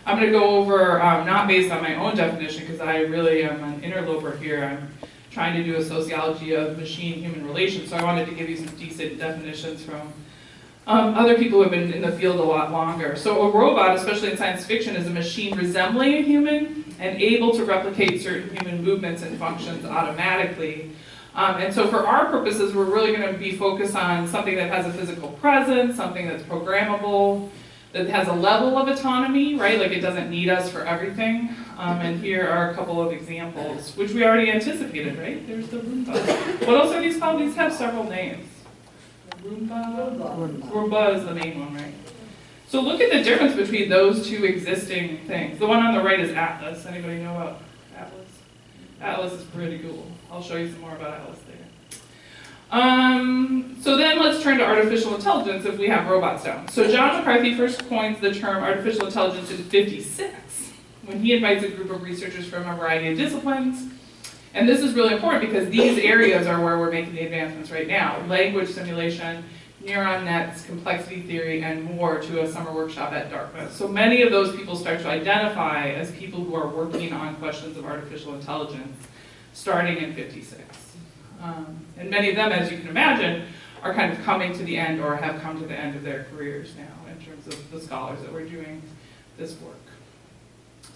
I'm going to go over, not based on my own definition, because I really am an interloper here. I'm trying to do a sociology of machine-human relations, so I wanted to give you some decent definitions from other people who have been in the field a lot longer. So a robot, especially in science fiction, is a machine resembling a human and able to replicate certain human movements and functions automatically. And so for our purposes, we're really going to be focused on something that has a physical presence, something that's programmable, that has a level of autonomy, right? Like it doesn't need us for everything. And here are a couple of examples, which we already anticipated, right? There's the Roomba. What else are these called? These have several names. Roomba? Roomba is the main one, right? So look at the difference between those two existing things. The one on the right is Atlas. Anybody know about Atlas? Atlas is pretty cool. I'll show you some more about Atlas later. So then let's turn to artificial intelligence if we have robots down. So John McCarthy first coins the term artificial intelligence in '56 when he invites a group of researchers from a variety of disciplines. And this is really important because these areas are where we're making the advancements right now. Language simulation, neuron nets, complexity theory, and more to a summer workshop at Dartmouth. So many of those people start to identify as people who are working on questions of artificial intelligence starting in '56. And many of them, as you can imagine, are kind of coming to the end or have come to the end of their careers now in terms of the scholars that were doing this work.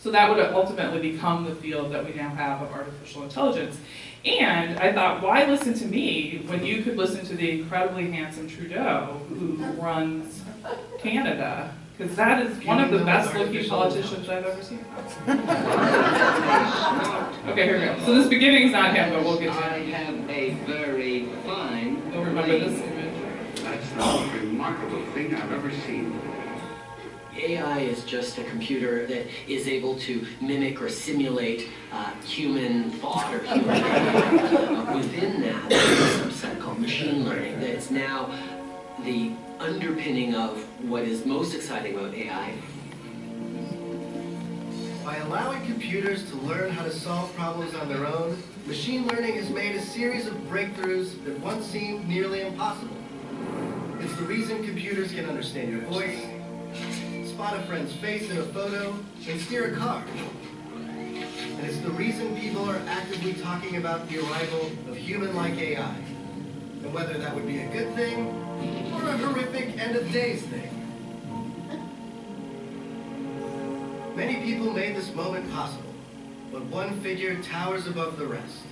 So that would ultimately become the field that we now have of artificial intelligence. And I thought, why listen to me when you could listen to the incredibly handsome Trudeau who runs Canada? Because that is one of the best looking politicians I've ever seen. Okay, here we go. So this beginning is not him, but we'll get to him. I have a very fine. You'll remember this image. That's the most remarkable thing I've ever seen. AI is just a computer that is able to mimic or simulate human thought or human behavior. Within that, there's a subset called machine learning that is now the underpinning of what is most exciting about AI. By allowing computers to learn how to solve problems on their own, machine learning has made a series of breakthroughs that once seemed nearly impossible. It's the reason computers can understand your voice, spot a friend's face in a photo, and steer a car. And it's the reason people are actively talking about the arrival of human-like AI, and whether that would be a good thing or a horrific end-of-days thing. Many people made this moment possible, but one figure towers above the rest.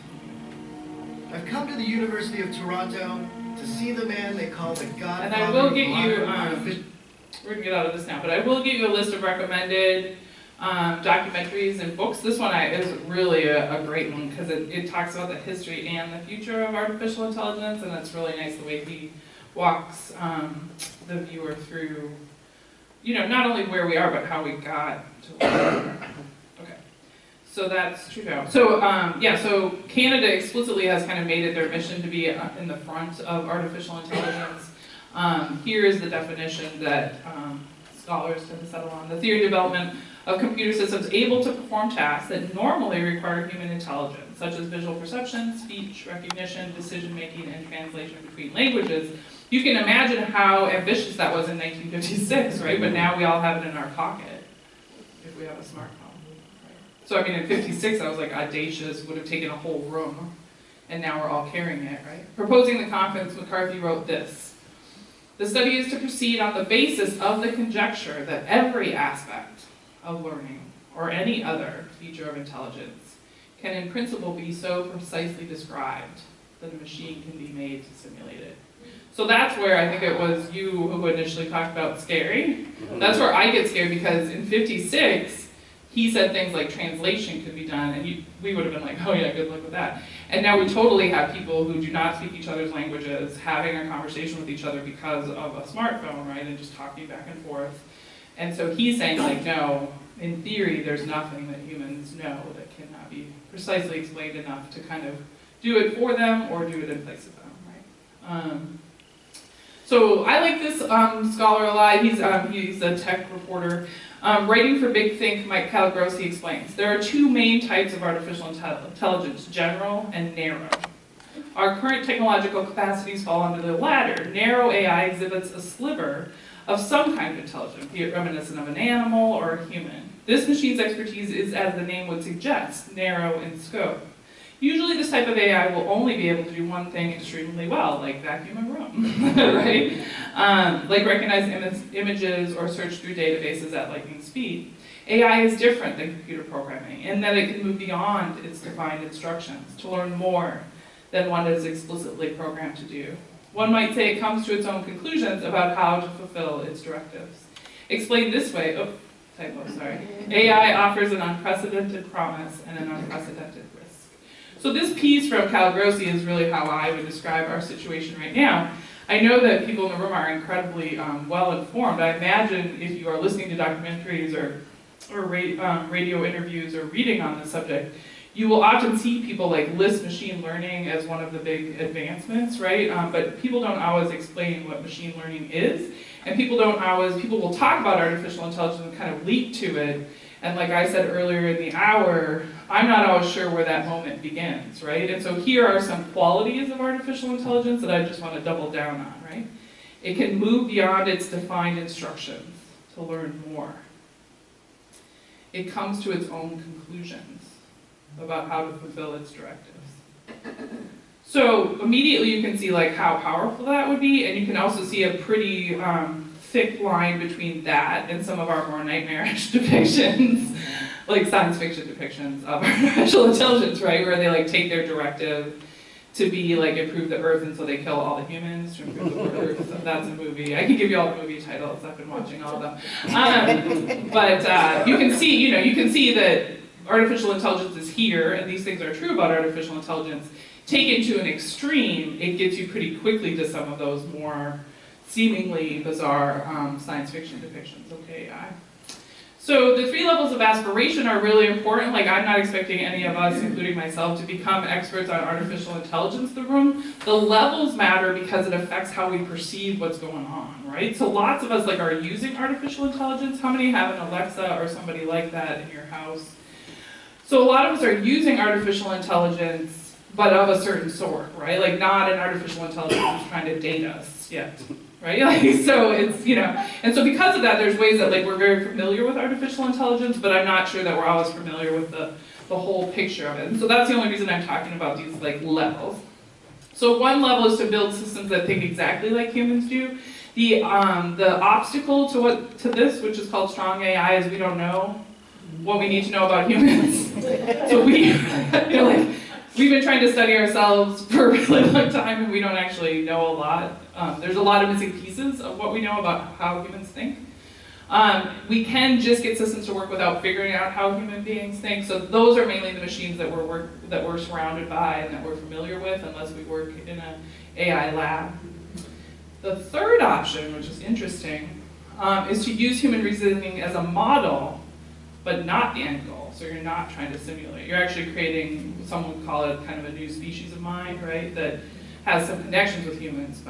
I've come to the University of Toronto to see the man they call the godfather. And I will get you, we're going to get out of this now, but I will give you a list of recommended documentaries and books. This one is really a great one because it talks about the history and the future of artificial intelligence, and it's really nice the way he walks the viewer through, not only where we are, but how we got to where we are. Okay, so that's Trudeau. So so Canada explicitly has kind of made it their mission to be in the front of artificial intelligence. Here is the definition that scholars tend to settle on. The theory and development of computer systems able to perform tasks that normally require human intelligence, such as visual perception, speech recognition, decision-making, and translation between languages. You can imagine how ambitious that was in 1956, right? But now we all have it in our pocket if we have a smartphone. So I mean, in 56, I was like, audacious, would have taken a whole room, and now we're all carrying it, right? Proposing the confidence, McCarthy wrote this. The study is to proceed on the basis of the conjecture that every aspect of learning, or any other feature of intelligence, can in principle be so precisely described that a machine can be made to simulate it. So that's where I think it was you who initially talked about scary. That's where I get scared, because in 56, he said things like translation could be done, and we would have been like, oh yeah, good luck with that. And now we totally have people who do not speak each other's languages having a conversation with each other because of a smartphone, right, and just talking back and forth. And so he's saying, like, no, in theory, there's nothing that humans know that cannot be precisely explained enough to kind of do it for them or do it in place of them, right? So I like this scholar a lot. He's a tech reporter. Writing for Big Think, Mike Calagrossi explains, there are two main types of artificial intelligence, general and narrow. Our current technological capacities fall under the latter. Narrow AI exhibits a sliver of some kind of intelligence, be it reminiscent of an animal or a human. This machine's expertise is, as the name would suggest, narrow in scope. Usually this type of AI will only be able to do one thing extremely well, like vacuum a room, right? Like recognize images or search through databases at lightning speed. AI is different than computer programming in that it can move beyond its defined instructions to learn more than one is explicitly programmed to do. One might say it comes to its own conclusions about how to fulfill its directives. Explained this way, AI offers an unprecedented promise and an unprecedented risk. So this piece from Calagrossi is really how I would describe our situation right now. I know that people in the room are incredibly well informed. I imagine if you are listening to documentaries or radio interviews or reading on the subject, you will often see people like list machine learning as one of the big advancements, right? But people don't always explain what machine learning is, and people will talk about artificial intelligence and kind of leap to it. And like I said earlier in the hour, I'm not always sure where that moment begins, right? And so here are some qualities of artificial intelligence that I just want to double down on, right? It can move beyond its defined instructions to learn more. It comes to its own conclusions about how to fulfill its directives. So immediately you can see like how powerful that would be, and you can also see a pretty thick line between that and some of our more nightmarish depictions, like science fiction depictions of artificial intelligence, right? Where they like take their directive to be like improve the Earth, and so they kill all the humans to improve the Earth. So that's a movie. I can give you all the movie titles. I've been watching all of them. But you can see that artificial intelligence is here, and these things are true about artificial intelligence. Taken to an extreme, it gets you pretty quickly to some of those more seemingly bizarre science fiction depictions of AI. So the 3 levels of aspiration are really important. Like, I'm not expecting any of us, including myself, to become experts on artificial intelligence in the room. The levels matter because it affects how we perceive what's going on, right? So lots of us like are using artificial intelligence. How many have an Alexa or somebody like that in your house? So a lot of us are using artificial intelligence, but of a certain sort, right? Like not an artificial intelligence that's trying to date us yet, right? Like, so it's, and so because of that, there's ways that like we're very familiar with artificial intelligence, but I'm not sure that we're always familiar with the whole picture of it. And so that's the only reason I'm talking about these like levels. So one level is to build systems that think exactly like humans do. The obstacle to this, which is called strong AI, is we don't know what we need to know about humans. So we've been trying to study ourselves for a really long time, and we don't actually know a lot. There's a lot of missing pieces of what we know about how humans think. We can just get systems to work without figuring out how human beings think. So those are mainly the machines that we're surrounded by and that we're familiar with, unless we work in an AI lab. The third option, which is interesting, is to use human reasoning as a model, but not the end goal. So you're not trying to simulate. You're actually creating, some would call it kind of a new species of mind, right? That has some connections with humans.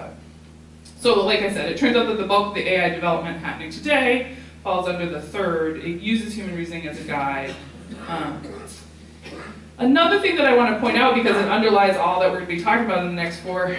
So like I said, it turns out that the bulk of the AI development happening today falls under the third. It uses human reasoning as a guide. Another thing that I want to point out, because it underlies all that we're going to be talking about in the next 4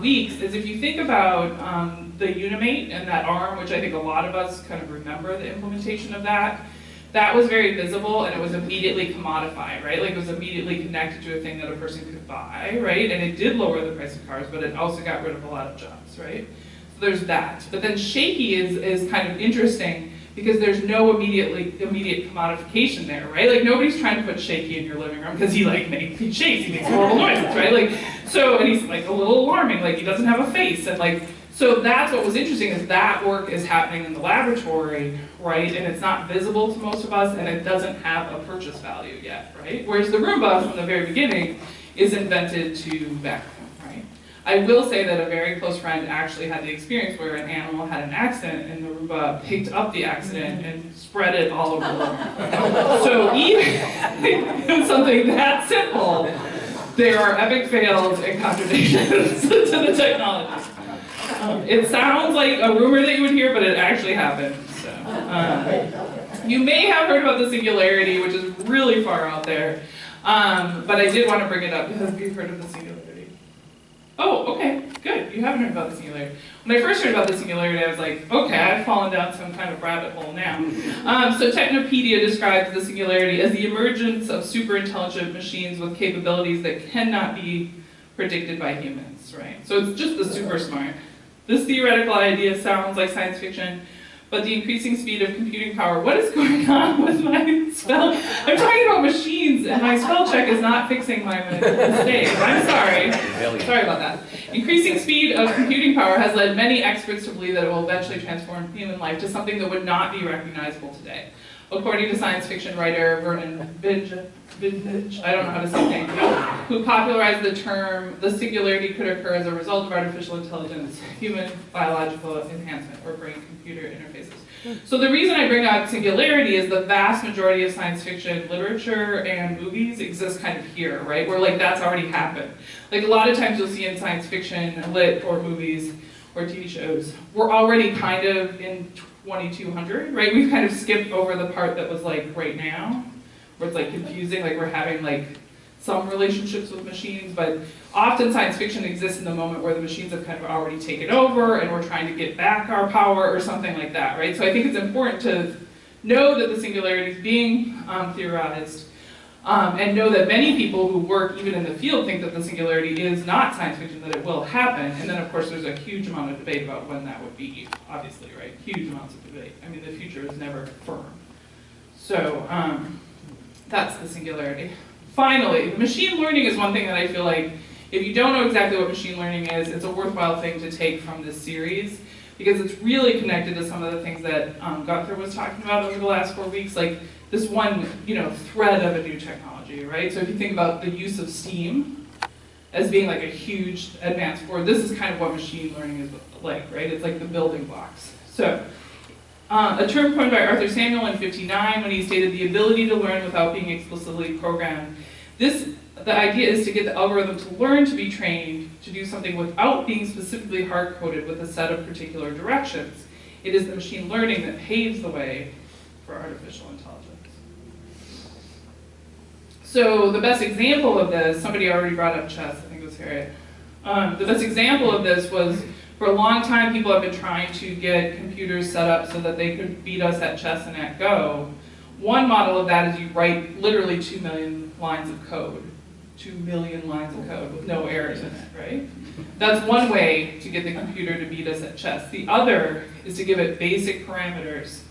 weeks, is if you think about the Unimate and that arm, which I think a lot of us kind of remember the implementation of that, that was very visible and it was immediately commodified, right? Like it was immediately connected to a thing that a person could buy, right? And it did lower the price of cars, but it also got rid of a lot of jobs, right? So there's that. But then Shakey is kind of interesting because there's no immediate commodification there, right? Like nobody's trying to put Shakey in your living room because he shakes, he makes horrible noises, right? Like, so, and he's like a little alarming, like he doesn't have a face, and like, so that's what was interesting is that work is happening in the laboratory, right? And it's not visible to most of us and it doesn't have a purchase value yet, right? Whereas the Roomba from the very beginning is invented to vacuum, right? I will say that a very close friend actually had the experience where an animal had an accident and the Roomba picked up the accident and spread it all over the room. So even something that simple, there are epic fails and contradictions to the technology. It sounds like a rumor that you would hear, but it actually happened. So, you may have heard about the singularity, which is really far out there, but I did want to bring it up because you've heard of the singularity. Oh, okay, good. You haven't heard about the singularity. When I first heard about the singularity, I was like, okay, I've fallen down some kind of rabbit hole now. So Technopedia describes the singularity as the emergence of super-intelligent machines with capabilities that cannot be predicted by humans, right? So it's just the super smart. This theoretical idea sounds like science fiction, but the increasing speed of computing power, what is going on with my spell? I'm talking about machines, and my spell check is not fixing my mistake. I'm sorry. Sorry about that. Increasing speed of computing power has led many experts to believe that it will eventually transform human life to something that would not be recognizable today. According to science fiction writer Vernon Vintage, I don't know how to say his name, who popularized the term, the singularity could occur as a result of artificial intelligence, human biological enhancement, or brain-computer interfaces. So the reason I bring out singularity is the vast majority of science fiction literature and movies exist kind of here, right? Where like that's already happened. Like a lot of times you'll see in science fiction, lit, or movies, or TV shows, we're already kind of in 2200, right? We've kind of skipped over the part that was like right now, where it's like confusing, like we're having like some relationships with machines, but often science fiction exists in the moment where the machines have kind of already taken over and we're trying to get back our power or something like that, right? So I think it's important to know that the singularity is being theorized and know that many people who work even in the field think that the singularity is not science fiction, that it will happen. And then of course there's a huge amount of debate about when that would be, obviously, right? Huge amounts of debate. I mean, the future is never firm. So that's the singularity. Finally, machine learning is one thing that I feel like if you don't know exactly what machine learning is, it's a worthwhile thing to take from this series because it's really connected to some of the things that Gunther was talking about over the last 4 weeks, like this one, thread of a new technology, right? So if you think about the use of steam as being like a huge advance forward, this is kind of what machine learning is like, right? It's like the building blocks. So a term coined by Arthur Samuel in '59 when he stated the ability to learn without being explicitly programmed. The idea is to get the algorithm to learn to be trained to do something without being specifically hard-coded with a set of particular directions. It is the machine learning that paves the way for artificial intelligence. So the best example of this, somebody already brought up chess, I think it was Harriet. The best example of this was, for a long time, people have been trying to get computers set up so that they could beat us at chess and at Go. One model of that is you write literally 2 million lines of code. 2 million lines of code with no errors in it, right? That's one way to get the computer to beat us at chess. The other is to give it basic parameters,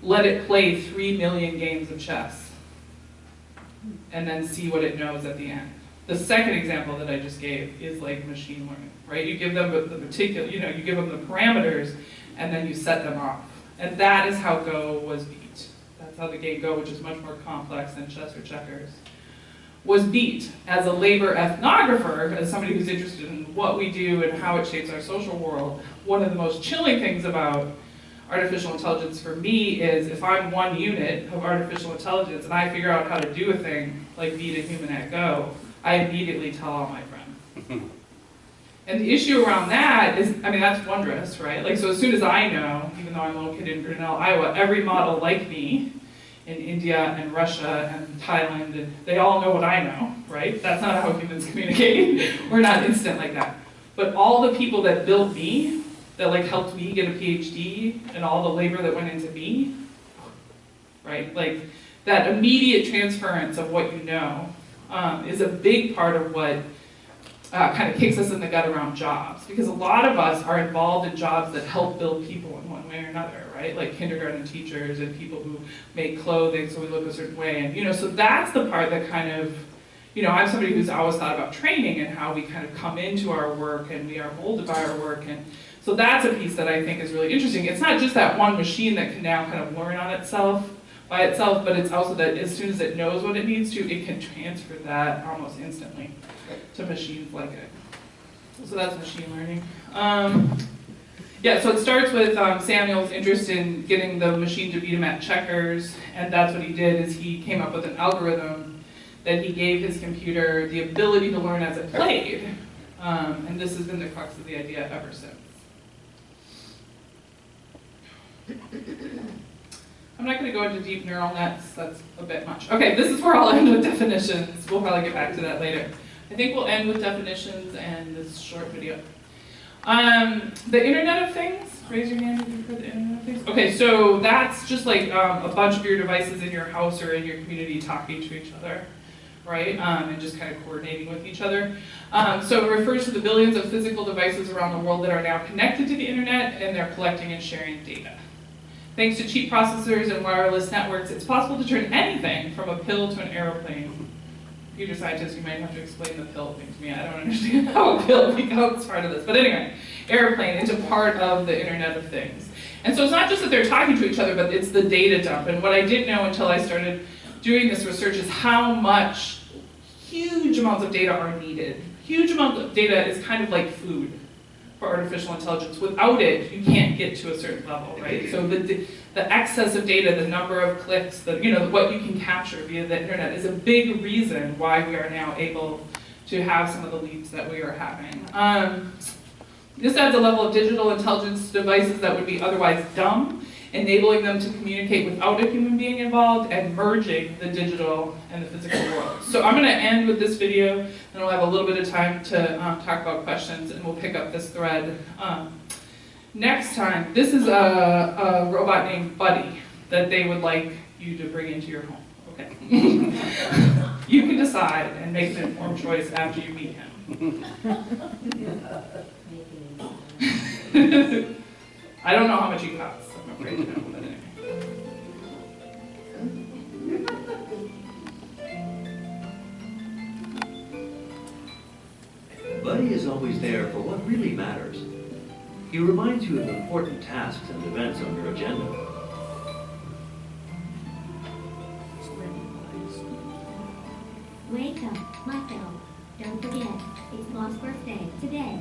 let it play 3 million games of chess, and then see what it knows at the end. The second example that I just gave is like machine learning, right? You give them the particular, you give them the parameters, and then you set them off. And that is how Go was beat. That's how the game Go, which is much more complex than chess or checkers, was beat. As a labor ethnographer, as somebody who's interested in what we do and how it shapes our social world, one of the most chilling things about artificial intelligence for me is if I'm one unit of artificial intelligence and I figure out how to do a thing like beat a human at Go, I immediately tell all my friends. And the issue around that is, I mean, that's wondrous, right? Like, so as soon as I know, even though I'm located in Grinnell, Iowa, every model like me in India and Russia and Thailand, and they all know what I know, right? That's not how humans communicate. We're not instant like that. But all the people that built me, that like helped me get a PhD, and all the labor that went into me, right? Like that immediate transference of what you know is a big part of what kind of kicks us in the gut around jobs, because a lot of us are involved in jobs that help build people in one way or another, right? Like kindergarten teachers and people who make clothing so we look a certain way, and so that's the part that kind of, I'm somebody who's always thought about training and how we kind of come into our work and we are molded by our work, and so that's a piece that I think is really interesting. It's not just that one machine that can now kind of learn on itself by itself, but it's also that as soon as it knows what it needs to, it can transfer that almost instantly to machines like it. So that's machine learning. Yeah, so it starts with Samuel's interest in getting the machine to beat him at checkers, and that's what he did, is he came up with an algorithm that he gave his computer the ability to learn as it played. And this has been the crux of the idea ever since. I'm not going to go into deep neural nets, that's a bit much. Okay, this is where I'll end with definitions. We'll probably get back to that later. I think we'll end with definitions and this short video. The Internet of Things, raise your hand if you've heard the Internet of Things. Okay, so that's just like a bunch of your devices in your house or in your community talking to each other, right? And just kind of coordinating with each other. So it refers to the billions of physical devices around the world that are now connected to the Internet, and they're collecting and sharing data. Thanks to cheap processors and wireless networks, it's possible to turn anything from a pill to an aeroplane. Computer scientists, you might have to explain the pill thing to me. I don't understand how a pill becomes part of this. But anyway, airplane into part of the Internet of Things. And so it's not just that they're talking to each other, but it's the data dump. And what I didn't know until I started doing this research is how much huge amounts of data are needed. Huge amounts of data is kind of like food for artificial intelligence. Without it, you can't get to a certain level, right? So the excess of data, the number of clicks, what you can capture via the internet is a big reason why we are now able to have some of the leaps that we are having. This adds a level of digital intelligence to devices that would be otherwise dumb, enabling them to communicate without a human being involved, and merging the digital and the physical world. So I'm going to end with this video, and we'll have a little bit of time to talk about questions, and we'll pick up this thread. Next time, this is a robot named Buddy that they would like you to bring into your home. Okay. You can decide and make an informed choice after you meet him. I don't know how much he costs. I'm afraid to know, but anyway. Buddy is always there for what really matters. He reminds you of important tasks and events on your agenda. Wake up, Michael. Don't forget, it's Mom's birthday today.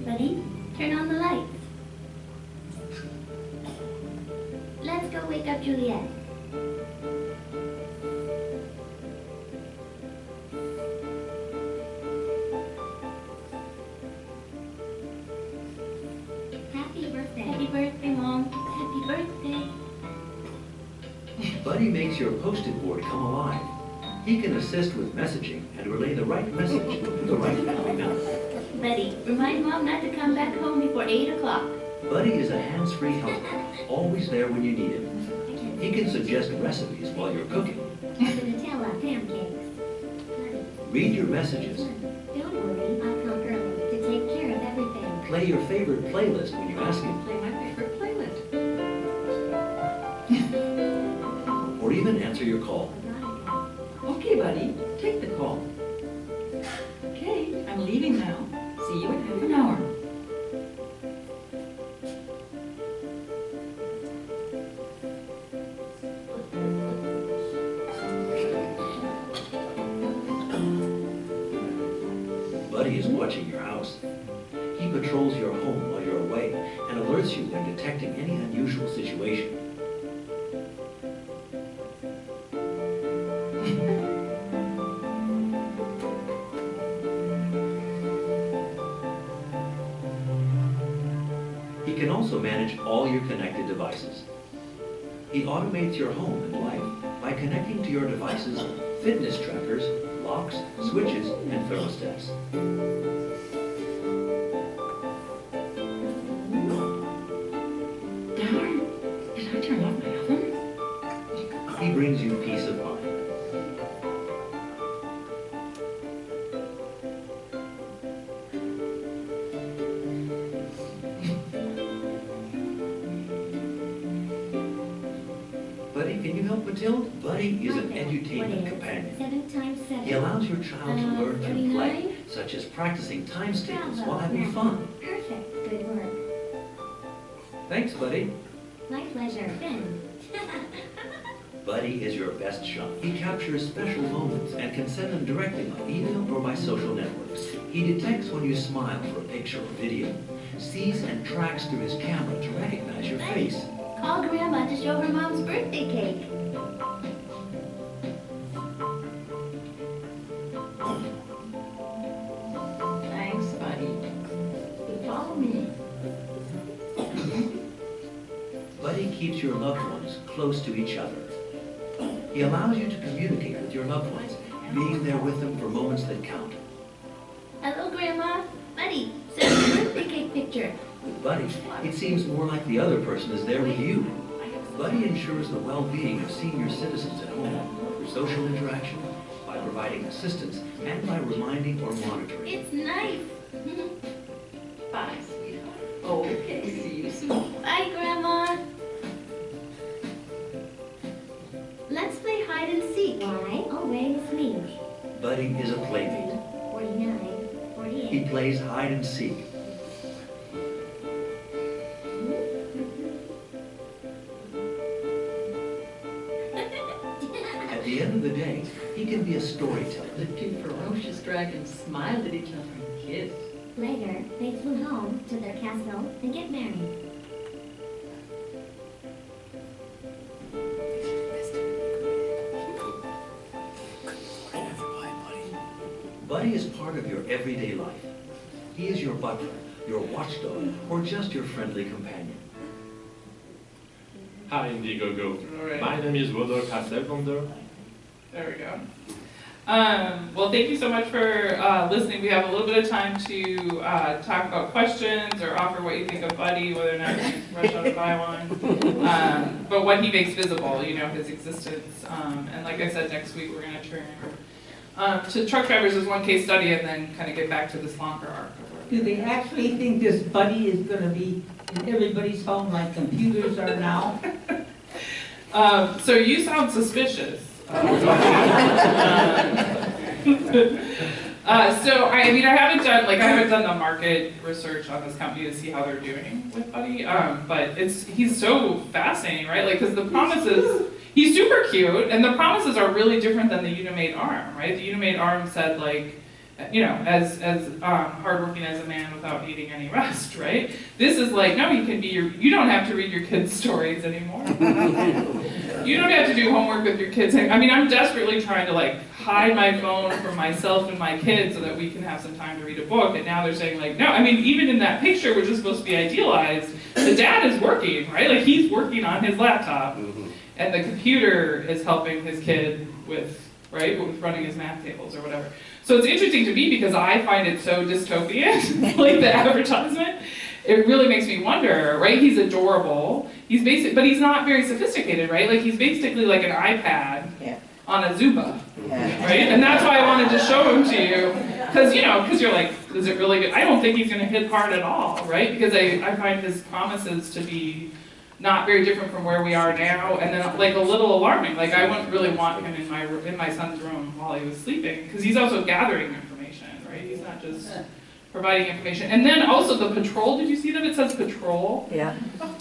Buddy, turn on the lights. Let's go wake up Juliet. Happy birthday. Happy birthday, Mom. Happy birthday. Buddy makes your post-it board come alive. He can assist with messaging and relay the right message to the right family member. Buddy, remind Mom not to come back home before 8 o'clock. Buddy is a hands-free helper, always there when you need him. He can suggest recipes while you're cooking. Nutella pancakes. Read your messages. Don't worry, I'll come early to take care of everything. Play your favorite playlist when you ask him. Play my favorite playlist. Or even answer your call. Okay, buddy, take the call. Okay, I'm leaving now. See you in half an hour. Buddy is watching your house. He patrols your home while you're away and alerts you when detecting any unusual situation. He can also manage all your connected devices. He automates your home and life by connecting to your devices fitness trackers, locks, switches, and thermostats. milk, Matilda? Buddy is an edutainment companion. 7 times 7. He allows your child to learn through play, such as practicing times tables while having fun. Perfect. Good work. Thanks, Buddy. My pleasure. Ben. Buddy is your best shot. He captures special moments and can send them directly by email or by social networks. He detects when you smile for a picture or video, sees and tracks through his camera to recognize your face. Call Grandma to show her mom's birthday cake. Thanks, buddy. Follow me. Buddy keeps your loved ones close to each other. He allows you to communicate with your loved ones, being there with them for moments that count. Hello, Grandma. Buddy, send me a birthday cake picture. With Buddy, it seems more like the other person is there with you. Buddy ensures the well-being of senior citizens at home through social interaction, by providing assistance, and by reminding or monitoring. It's nice. Bye, sweetheart. Okay, see you soon. Bye, Grandma. Let's play hide and seek. Why? Always me. Buddy is a playmate. 49, 48. He plays hide and seek. At the end of the day, he can be a storyteller. The two ferocious dragons smiled at each other and kissed. Later, they flew home to their castle and get married. Buddy is part of your everyday life. He is your butler, your watchdog, or just your friendly companion. Hi, Indiegogo. All right. My name is Rodolphe Hasselbonder. There we go. Well, thank you so much for listening. We have a little bit of time to talk about questions or offer what you think of Buddy, whether or not you rush out and buy one. But what he makes visible, you know, his existence. And like I said, next week we're going to turn to truck drivers as one case study and then kind of get back to this longer arc of work. Do they actually think this Buddy is going to be in everybody's home like computers are now? So you sound suspicious. So I mean, I haven't done the market research on this company to see how they're doing with Buddy. But he's so fascinating, right? Like, because the promises, he's super cute, and the promises are really different than the Unimate arm, right? The Unimate arm said, like, you know, as hardworking as a man without needing any rest, right? This is like, no, you can be you don't have to read your kids' stories anymore. You don't have to do homework with your kids. I mean, I'm desperately trying to like hide my phone from myself and my kids so that we can have some time to read a book. And now they're saying like, no, I mean, even in that picture, which is supposed to be idealized, the dad is working, right? Like he's working on his laptop and the computer is helping his kid with running his math tables or whatever. So it's interesting to me because I find it so dystopian, like the advertisement. It really makes me wonder, right? He's adorable. He's basic, but he's not very sophisticated, right? Like he's basically like an iPad on a Zumba, right? And that's why I wanted to show him to you, because you're like, is it really good? I don't think he's going to hit hard at all, right? Because I find his promises to be not very different from where we are now, and then like a little alarming. Like I wouldn't really want him in my son's room while he was sleeping, because he's also gathering information, right? He's not just providing information. And then also the patrol, did you see that it says patrol? Yeah.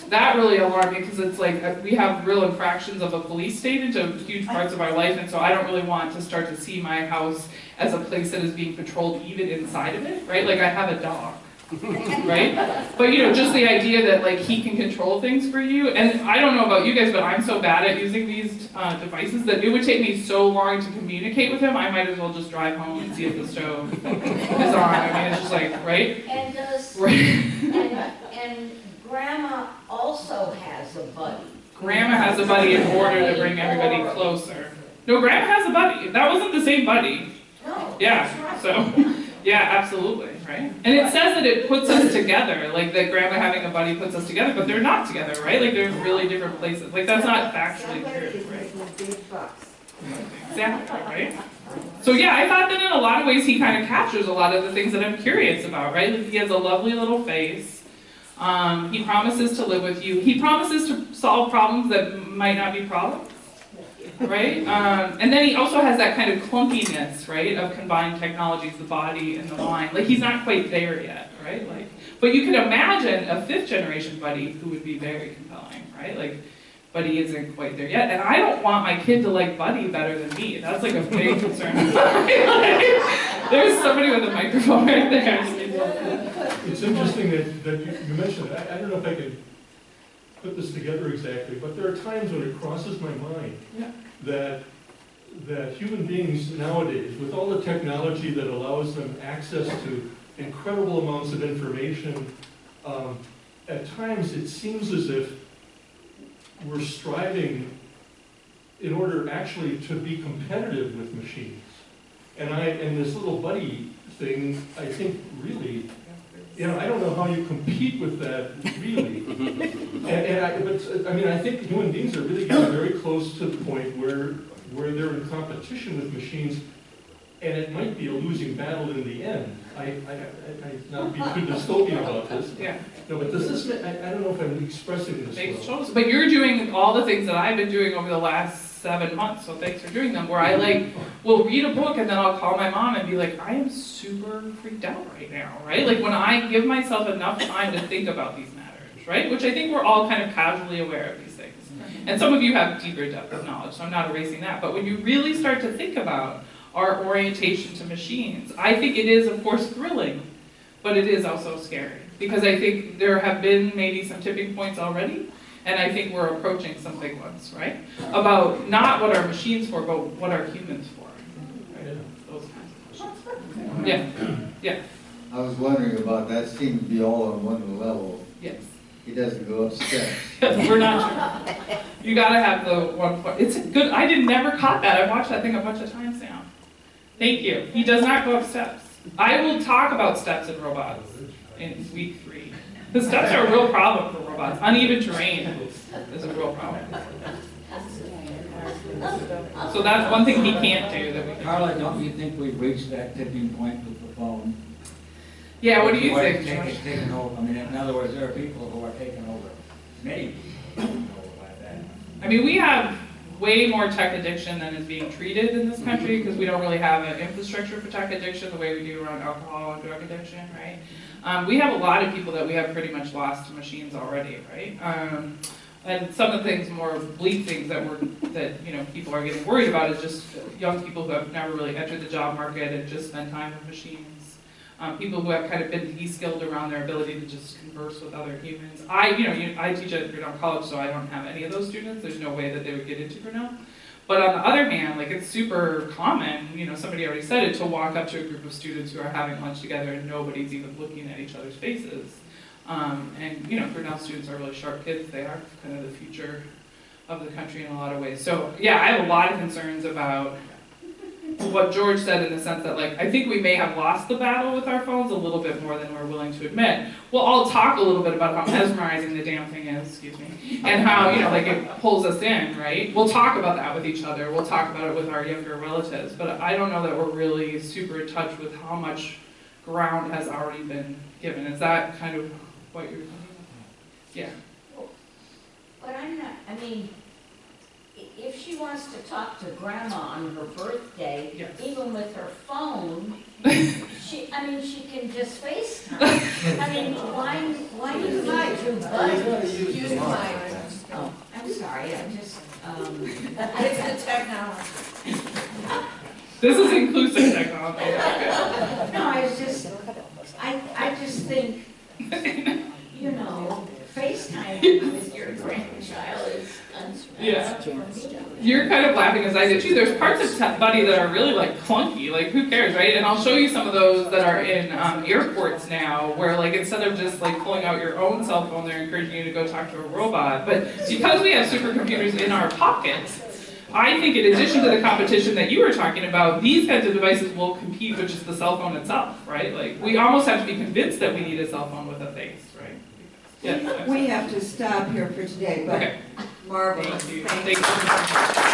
That really alarmed me because it's like we have real infractions of a police state into huge parts of our life, and so I don't really want to start to see my house as a place that is being patrolled even inside of it, right? Like I have a dog, right? But just the idea that like he can control things for you, and I don't know about you guys, but I'm so bad at using these devices that it would take me so long to communicate with him, I might as well just drive home and see if the stove is on. I mean, it's just like, right? And does, and Grandma also has a buddy. Grandma has a buddy in order to bring everybody closer. No, Grandma has a buddy. That wasn't the same buddy. No. Yeah, so, yeah, absolutely, right? And it says that it puts us together, like that Grandma having a buddy puts us together, but they're not together, right? Like they're really different places. Like that's not factually true, right? Exactly, right? So yeah, I thought that in a lot of ways he kind of captures a lot of the things that I'm curious about, right? Like he has a lovely little face. He promises to live with you. He promises to solve problems that might not be problems. right? And then he also has that kind of clunkiness, right, of combined technologies, the body and the mind. Like, he's not quite there yet, right? Like, but you can imagine a 5th generation Buddy who would be very compelling, right? Like, Buddy isn't quite there yet, and I don't want my kid to like Buddy better than me. That's like a big concern. There's somebody with a microphone right there. It's interesting that you mentioned it. I don't know if I could put this together exactly, but there are times when it crosses my mind that human beings nowadays, with all the technology that allows them access to incredible amounts of information, at times it seems as if we're striving in order actually to be competitive with machines. And this little Buddy thing, I think really, you know, I don't know how you compete with that really. But I think human beings are really getting very close to the point where they're in competition with machines, and it might be a losing battle in the end. I not be too dystopian about this. Yeah. No, but does this mean, I don't know if I'm expressing this well. But you're doing all the things that I've been doing over the last 7 months, so thanks for doing them, where I will read a book and then I'll call my mom and be like, I am super freaked out right now, right? Like, when I give myself enough time to think about these matters, right? Which I think we're all kind of casually aware of these things. And some of you have deeper depth of knowledge, so I'm not erasing that. But when you really start to think about our orientation to machines, I think it is, of course, thrilling, but it is also scary. Because I think there have been maybe some tipping points already, and I think we're approaching some big ones, right? About not what are machines for, but what are humans for, right? Those kinds of questions. Yeah, yeah. I was wondering about that. Seems to be all on one level. Yes. He doesn't go up steps. We're not sure. You gotta have the one point. It's good. I never caught that. I've watched that thing a bunch of times now. Thank you. He does not go up steps. I will talk about steps in robots in week 3. The steps are a real problem for robots. Uneven terrain is a real problem. So that's one thing he can't do that we can. Karla, don't you think we've reached that tipping point with the phone? Yeah, what do you think? It's taken over. I mean, in other words, there are people who are taking over. Many people taking over by that. I mean, we have way more tech addiction than is being treated in this country because we don't really have an infrastructure for tech addiction the way we do around alcohol and drug addiction, right? We have a lot of people that we have pretty much lost to machines already, right? And some of the things, more bleak things that people are getting worried about is just young people who have never really entered the job market and just spend time with machines. People who have kind of been de-skilled around their ability to just converse with other humans. I teach at Grinnell College, so I don't have any of those students. There's no way that they would get into Grinnell. But on the other hand, it's super common, somebody already said it, to walk up to a group of students who are having lunch together and nobody's even looking at each other's faces. And Grinnell students are really sharp kids. They are kind of the future of the country in a lot of ways. So yeah, I have a lot of concerns about what George said, in the sense that I think we may have lost the battle with our phones a little bit more than we're willing to admit. We'll all talk a little bit about how mesmerizing the damn thing is, and how, it pulls us in, right? We'll talk about that with each other. We'll talk about it with our younger relatives, but I don't know that we're really super in touch with how much ground has already been given. Is that kind of what you're thinking? Yeah. But I'm not, if she wants to talk to Grandma on her birthday, yes, even with her phone, she can just FaceTime. Why do you need two buttons? Use mine. Oh, I'm sorry, it's the technology. This is inclusive technology. No, I just think, FaceTime with your grandchild is unspeakable. You're kind of laughing as I did too. There's parts of Buddy that are really clunky, who cares, right? And I'll show you some of those that are in airports now, where instead of just pulling out your own cell phone, they're encouraging you to go talk to a robot. But because we have supercomputers in our pockets, I think in addition to the competition that you were talking about, these kinds of devices will compete with just the cell phone itself, right? We almost have to be convinced that we need a cell phone with a face, right? Yes. We have to stop here for today, but okay. Marvelous. Thank you.